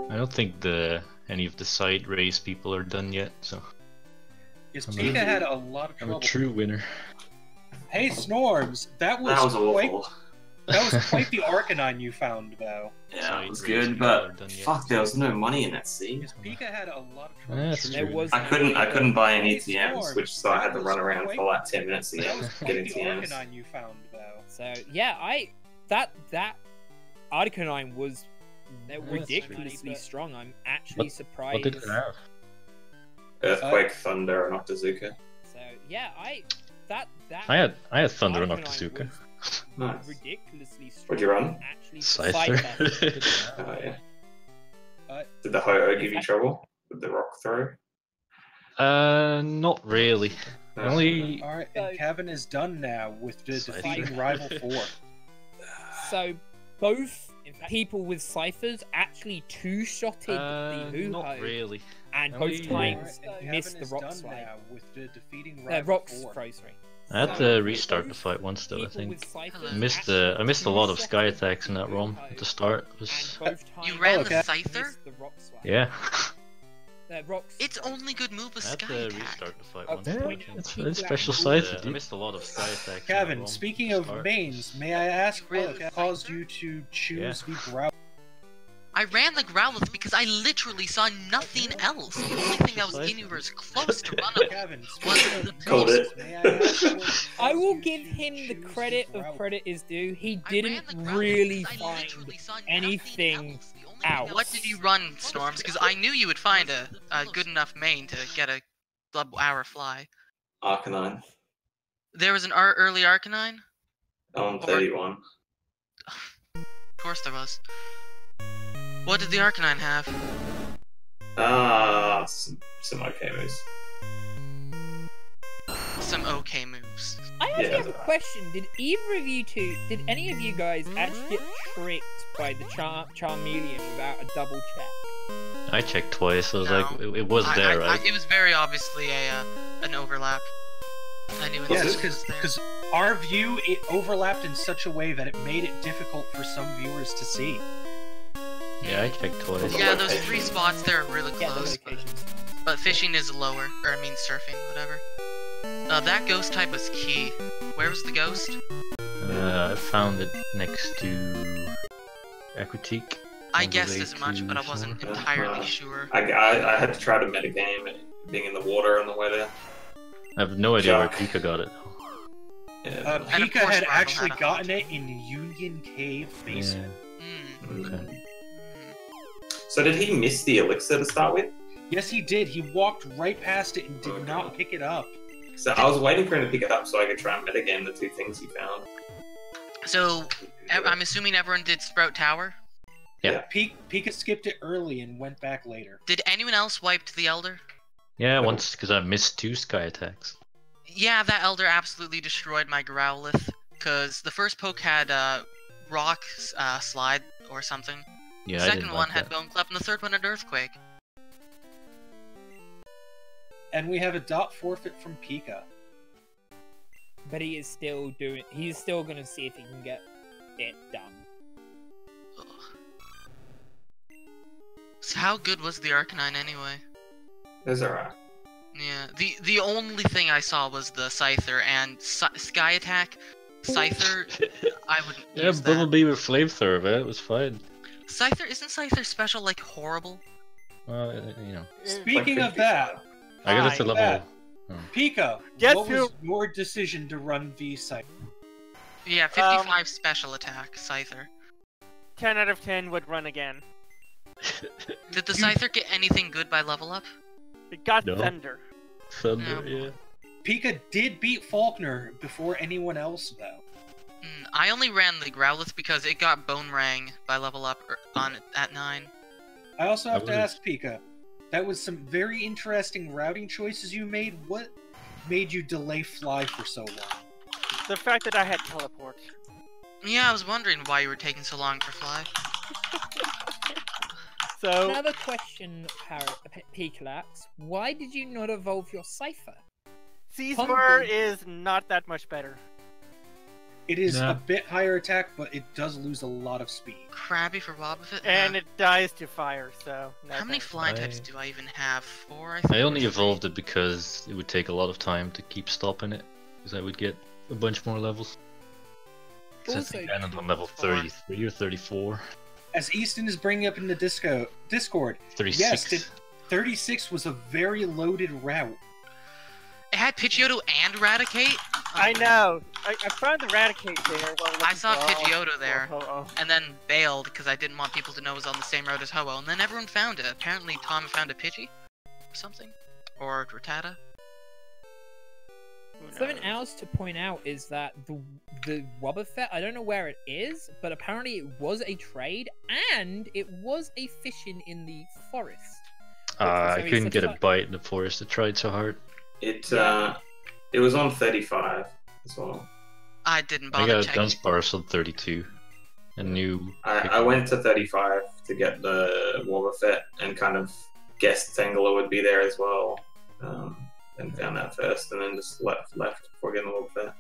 I don't think any of the side race people are done yet, so Yes, Pika had a lot of I'm trouble. a true winner. Hey, Snorms, that was awful. That was quite the Arcanine you found, though. Yeah, it was Side race good, people are but done yet. fuck, there was no money in that scene. Yes, Pika had a lot of trouble. That's There true. was I couldn't buy any Hey, TMs, Storm, which so I had to that run was around quite- for like 10 minutes to That was quite getting the TMs. Arcanine you found, though. So yeah, that Arcanine was ridiculously strong. I'm actually surprised. What did it have? Earthquake, Thunder, and Octazooka. So yeah, that I had Thunder and Arcanine Octazooka. was Nice. ridiculously strong. What'd you run? Actually, Scyther. Oh yeah. Uh, Did the Ho-Oh give you fact- trouble with the rock throw? Not really. No. Only Alright, and Kevin is done now with the Scyther. defeating Rival 4. So both people with ciphers actually two-shotted the Hoo-Ho, not really. and Only- both times Alright, and missed Kevin the is rock done slide. now with the defeating Rival Rocks 4. throw, sorry. I had to restart the fight once though. I People think with ciphers I missed actually I missed a lot of two-shotted sky attacks in that the ROM Hoo-Ho, at the start. It and was both You times ran okay. the missed Scyther? the rock slide. yeah. Rocks Its throw. only good move was I had Sky to Attack. restart the fight Oh, once. yeah, It's it's special like- scythe. I missed a lot of sky attacks. in that Kevin, ROM speaking at of the start. mains, may I ask Ran what the caused Scyther? you to choose Yeah. the Growl? I ran the Growlithe because I literally saw nothing else. The only thing that was anywhere close to run up. Kevin, What? speaking of Called mains, it. may I ask what I will caused give you him to the choose credit Growl? of credit is due. He I didn't ran the Growlithe really because I find literally saw nothing anything else. The only out. thing What did you run, Storms? Because I knew you would find a good enough main to get a hour fly. Arcanine. There was an early Arcanine? On 31. Of course there was. What did the Arcanine have? Some okay moves. Some okay moves. I actually Yeah. have a question. Did any of you guys actually get tricked by the Charmeleon without a double check? I checked twice. I was No. like, it was there, right? It was very obviously an overlap. I knew it Yes, was there. because our view, it overlapped in such a way that it made it difficult for some viewers to see. Yeah, I checked twice. Yeah, those 3 spots there are really Yeah, the close. locations. But fishing is lower, or I mean surfing, whatever. That ghost type was key. Where was the ghost? I found it next to Aquatique. I on the guessed way as much, to but I wasn't Shore. entirely sure. I had to try to metagame being in the water on the way there. I have no idea where Jack. Pika got it. Yeah. And of Pika course had Marvel actually had a gotten it in Union Cave basement. Mm. Okay. Mm. So did he miss the elixir to start with? Yes, he did. He walked right past it and did Okay. not pick it up. So I was waiting for him to pick it up so I could try and metagame the two things he found. So, I'm assuming everyone did Sprout Tower? Yeah. Pika skipped it early and went back later. Did anyone else wipe the Elder? Yeah, No. once because I missed 2 sky attacks. Yeah, that Elder absolutely destroyed my Growlithe, because the first poke had Rock Slide or something. Yeah, The I second didn't one like had that. Bone Club, and the third one had Earthquake. And we have a dot forfeit from Pika. But he is still doing. He's still gonna see if he can get it done. Ugh. So how good was the Arcanine anyway? It was alright. Yeah, the only thing I saw was the Scyther, and Sky Attack, Scyther, I wouldn't Yeah, use that. Bumblebee with flamethrower, man. It was fine. Scyther, isn't Scyther special, like, horrible? Well, you know, Speaking Like of that, I got it to Hi, level. Pika, Guess what who- was your decision to run V-Site? Yeah, 55 special attack, Scyther. 10 out of 10 would run again. Did the Scyther get anything good by level up? It got No. Thunder. Thunder, yeah. Pika did beat Faulkner before anyone else, though. I only ran the Growlithe because it got Boomerang by level up at 9. I also have I to would've- ask Pika, that was some very interesting routing choices you made. What made you delay Fly for so long? The fact that I had teleport. Yeah, I was wondering why you were taking so long for Fly. So, Another question, Picalax. Why did you not evolve your Cypher? C-Spur is not that much better. It is No. a bit higher attack, but it does lose a lot of speed. Krabby for Wobbuffet? And it dies to fire, so... no How many thanks. flying types I- do I even have? 4, I think? I only evolved it because it would take a lot of time to keep stopping it, because I would get a bunch more levels. 'Cause I think I ended on level 33 or 34. As Easton is bringing up in the Discord, 36. yes, 36 was a very loaded route. It had Pidgeotto and Raticate? I know. I found Eradicate there. While I saw looking for- Pidgeotto there. Oh. And then bailed because I didn't want people to know it was on the same road as Ho-Oh. And then everyone found it. Apparently Tom found a Pidgey? Or something? Or Rattata? Something else to point out is that the Wobbuffet, I don't know where it is, but apparently it was a trade and it was a fishing in the forest. I So couldn't it's get a a bite in the forest. I tried so hard. It was on 35 as well. I didn't I bother got a checking. Dunsparce on 32. A new. I went to 35 to get the Wobbuffet and kind of guessed Tangela would be there as well. And found that first, and then just left before getting the Wobbuffet.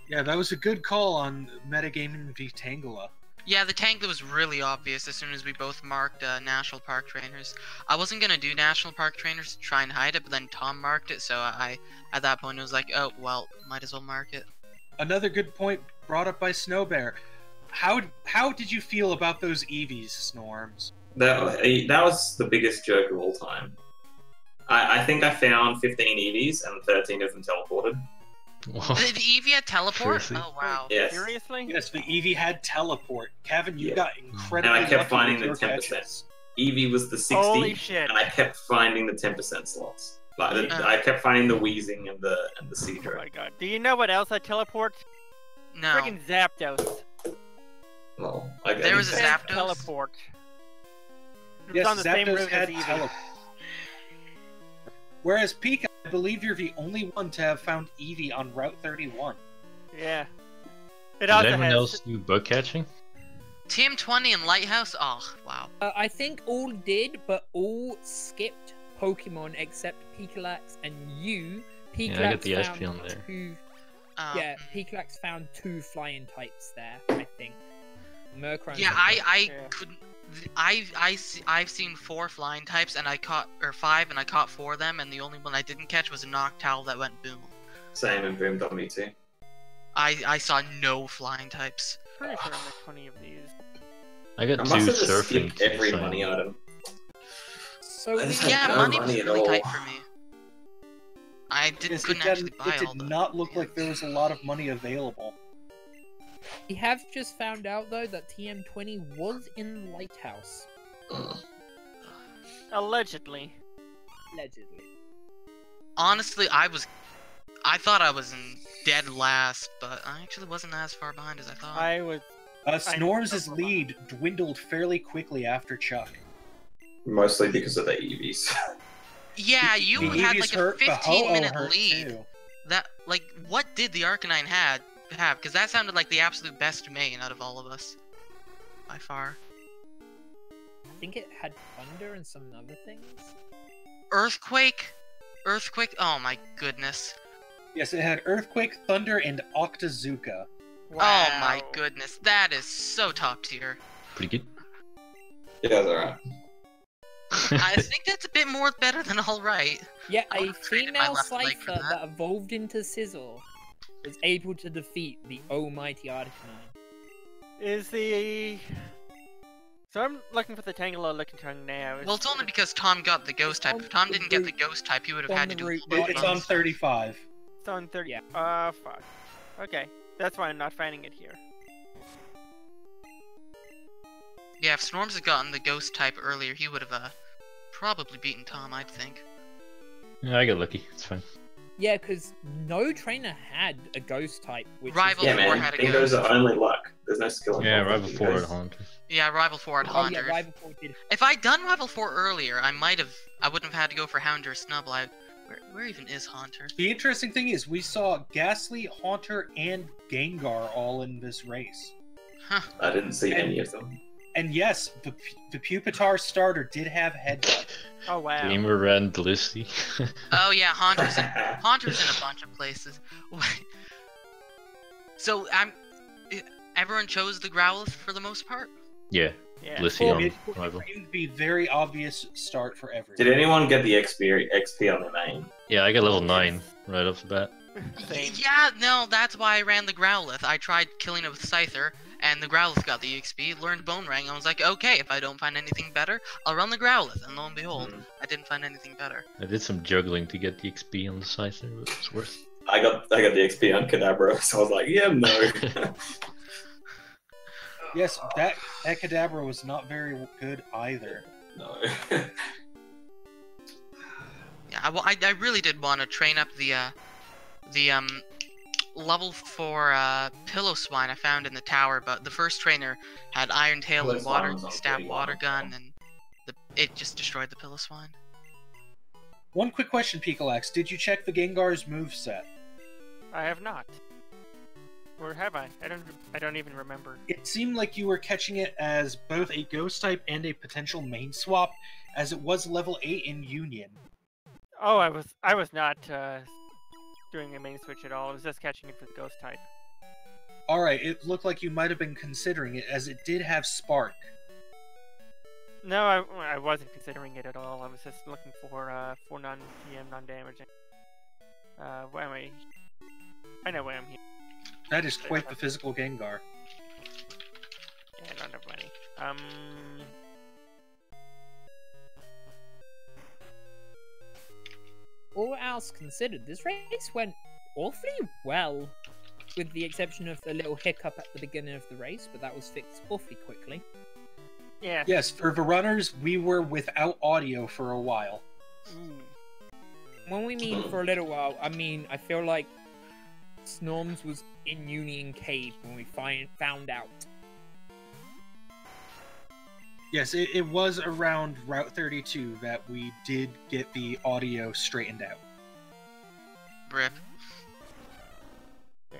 Yeah, that was a good call on metagaming v Tangela. Yeah, the Tangela was really obvious as soon as we both marked National Park Trainers. I wasn't gonna do National Park Trainers to try and hide it, but then Tom marked it, so I at that point was like, oh, well, might as well mark it. Another good point brought up by Snowbear. How did you feel about those Eevees, Snorms? That was the biggest joke of all time. I think I found 15 EVs and 13 of them teleported. Did Eevee had teleport? Seriously? Oh, wow. Yes. Seriously? Yes, the Eevee had teleport. Kevin, you Yeah. got incredibly And I kept lucky finding with the your 10%. catches. Eevee was the 60, Holy shit. and I kept finding the 10% slots. Like, Yeah. I kept finding the Wheezing and the Oh Seadra. my god. Do you know what else I teleport? No. Friggin' Zapdos. Well, like, There was a Fast Zapdos? Teleport. It was Yes, on the same Zapdos route had as Eevee. teleport. Whereas Pika, I believe you're the only one to have found Eevee on Route 31. Yeah. It Did also anyone has... else do bug catching? TM20 and Lighthouse? Oh, wow. I think all did, but all skipped Pokemon except Picalax and you. Picalax Yeah, I got the found SP on there. Yeah, Picalax found 2 flying types there, I think. Murkrow. Yeah, I Yeah. couldn't. I've seen 4 flying types and I caught, or 5 and I caught 4 of them, and the only one I didn't catch was a Noctowl that went boom. Same and Boom got me too. I saw no flying types. Pretty sure I missed 20 of these. I I got must 2 have just surfing. skipped every so- money item. So I just we- had Yeah, no money was money at really all. tight for me. I Yes, couldn't actually buy it all did the... not look like there was a lot of money available. We have just found out though that TM20 was in the lighthouse. Allegedly. Allegedly. Honestly, I thought I was in dead last, but I actually wasn't as far behind as I thought. I was. Snorms' lead dwindled fairly quickly after Chuck. Mostly because of the EVs. Yeah, you The had Eevees like a hurt, but Ho-Oh 15-minute hurt lead. too. That, like, what did the Arcanine have? Because that sounded like the absolute best main out of all of us. By far. I think it had thunder and some other things. Earthquake? Earthquake? Oh my goodness. Yes, it had Earthquake, Thunder, and Octazooka. Oh my goodness. That is so top tier. Pretty good. Yeah, they're right. I think that's a bit more better than alright. Yeah, I a would've traded my female left leg for Cypher that. that evolved into Sizzle was able to defeat the almighty Arcanine. Is the. So I'm looking for the Tangela looking tongue now. Well, it's only because Tom got the ghost type. If Tom didn't get the ghost type, he would have had to do It's on 35. It's on 30. Yeah. Fuck. Okay. That's why I'm not finding it here. Yeah, if Snorms had gotten the ghost type earlier, he would have probably beaten Tom, I think. Yeah, I got lucky. It's fine. Yeah, because no trainer had a ghost type. Which Rival is... Yeah, Four man. had a Dingoes ghost. are only luck. There's no skill. Yeah, involved Rival in 4 at dingoes. Haunter. Yeah, Rival 4 at Oh Haunter. yeah, Rival 4 did. If I'd done Rival 4 earlier, I wouldn't have had to go for Hound or Snubble. Where even is Haunter? The interesting thing is, we saw Ghastly, Haunter, and Gengar all in this race. Huh. I didn't see any of them. And yes, the Pupitar starter did have Headbutt. Oh wow. Gamer ran Blissey. Oh yeah, Haunter's in a bunch of places. So everyone chose the Growlithe for the most part? Yeah, Yeah. Blissey on It Rival. seemed to be a very obvious start for everyone. Did anyone get the XP on their main? Yeah, I got level 9 right off the bat. Same. Yeah, no, that's why I ran the Growlithe. I tried killing it with Scyther, and the Growlithe got the EXP, learned Bone Ring, and I was like, okay, if I don't find anything better, I'll run the Growlithe, and lo and behold, I didn't find anything better. I did some juggling to get the XP on the Scyther, but it's worth it. I got the XP on Kadabra, so I was like, yeah, no. Yes, that Kadabra was not very good either. No. Yeah, well, I really did want to train up the level 4 Pillow Swine I found in the tower, but the first trainer had Iron Tail Pillow and Swine was on Stab 31. Water Gun, and it just destroyed the Pillow Swine. One quick question, Picolax. Did you check the Gengar's moveset? I have not. Or have I? I don't even remember. It seemed like you were catching it as both a ghost type and a potential main swap, as it was level 8 in Union. Oh, I was not doing a main switch at all. I was just catching it for the ghost type. Alright, it looked like you might have been considering it, as it did have Spark. No, I wasn't considering it at all. I was just looking for non-TM, non-damaging. Why am I? I know why I'm here. That is quite the physical Gengar. Yeah, I don't have money. All else considered, this race went awfully well, with the exception of the little hiccup at the beginning of the race, but that was fixed awfully quickly. Yeah. Yes, for the runners, we were without audio for a while. When we mean for a little while, I mean, I feel like Snorms was in Union Cave when we found out. Yes, it was around Route 32 that we did get the audio straightened out. Rip. Yeah.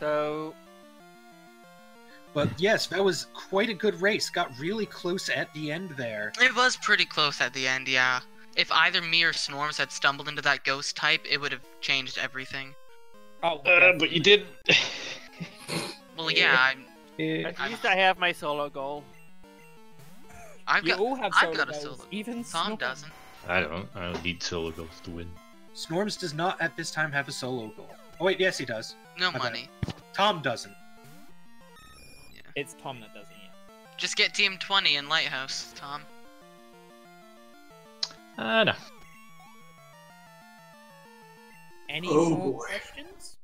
So. But yes, that was quite a good race. Got really close at the end there. It was pretty close at the end, yeah. If either me or Snorms had stumbled into that ghost type, it would have changed everything. Oh, But you didn't. Well, yeah, At least I have my solo goal. I've you got all have I've solo got a goals, solo. even Tom Snorms. doesn't. I don't need solo goals to win. Snorms does not at this time have a solo goal. Oh wait, yes he does. No My bad. money. Tom doesn't. It's Tom that doesn't yet. Just get Team 20 in Lighthouse, Tom. No. Any Oh, more boy. questions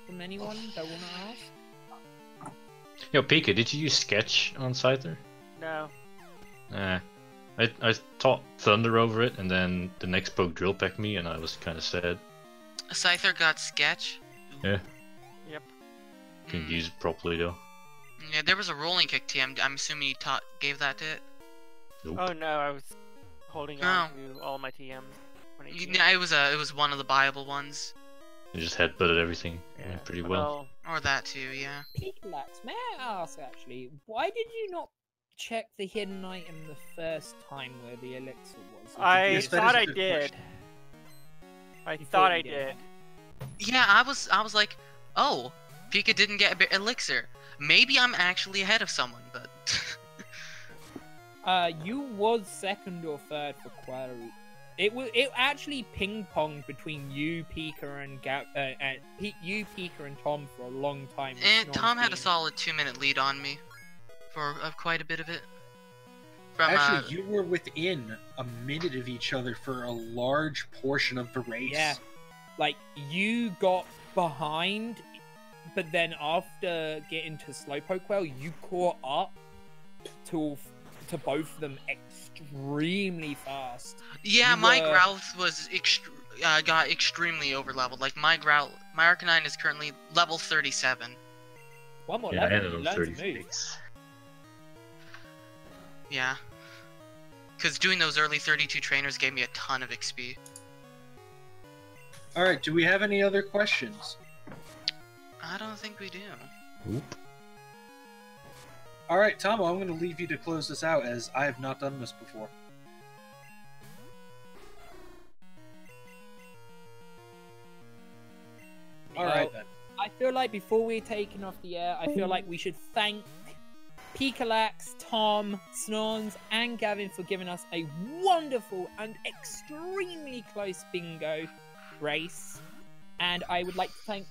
from anyone that want to ask? Yo, Pika, did you use Sketch on Scyther? No. Nah. I taught Thunder over it, and then the next poke drill pecked me, and I was kind of sad. Scyther got Sketch. Yeah. Yep. Couldn't use it properly though. Yeah, there was a rolling kick TM. I'm assuming you gave that to it. Nope. Oh no, I was holding on to all my TMs. when he Yeah, it was one of the viable ones. I just headbutted everything. Yeah, Went pretty well. Or that too, yeah. Picklax, may I ask actually, why did you not check the hidden item the first time where the elixir was? Or did I you Yes, just- that thought is a I good did. question. I You thought I you did. Yeah, I was like, oh, Pika didn't get a bit elixir. Maybe I'm actually ahead of someone, but You was second or third for query. It actually ping ponged between you, Pika, and you, Pika, and Tom for a long time. and Tom had a non-team. solid 2-minute lead on me for quite a bit of it. From Actually, you were within a minute of each other for a large portion of the race. Yeah, like you got behind, but then after getting to Slowpoke Well, you caught up to both of them extremely fast. yeah, you my were- Growlithe was got extremely overleveled. Like my Arcanine is currently level 37. One more Yeah, I level, ended you on learn to move. 36. Yeah. Because doing those early 32 trainers gave me a ton of XP. Alright, do we have any other questions? I don't think we do. Oop. Alright, Tomo, I'm going to leave you to close this out as I have not done this before. Alright then. I feel like before we're taking off the air, I feel like we should thank Picalax, Tom, Snorns, and Gavin for giving us a wonderful and extremely close bingo race. And I would like to thank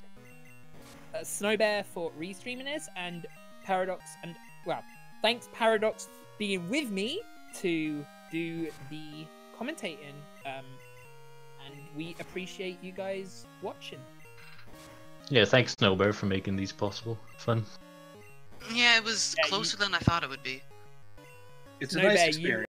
Snowbear for restreaming this, and Paradox, and well, thanks Paradox for being with me to do the commentating. And we appreciate you guys watching. Yeah, thanks Snowbear for making these possible. Fun. Yeah, it was Yeah, closer than I thought it would be. It's a No, nice Bear, you- experience.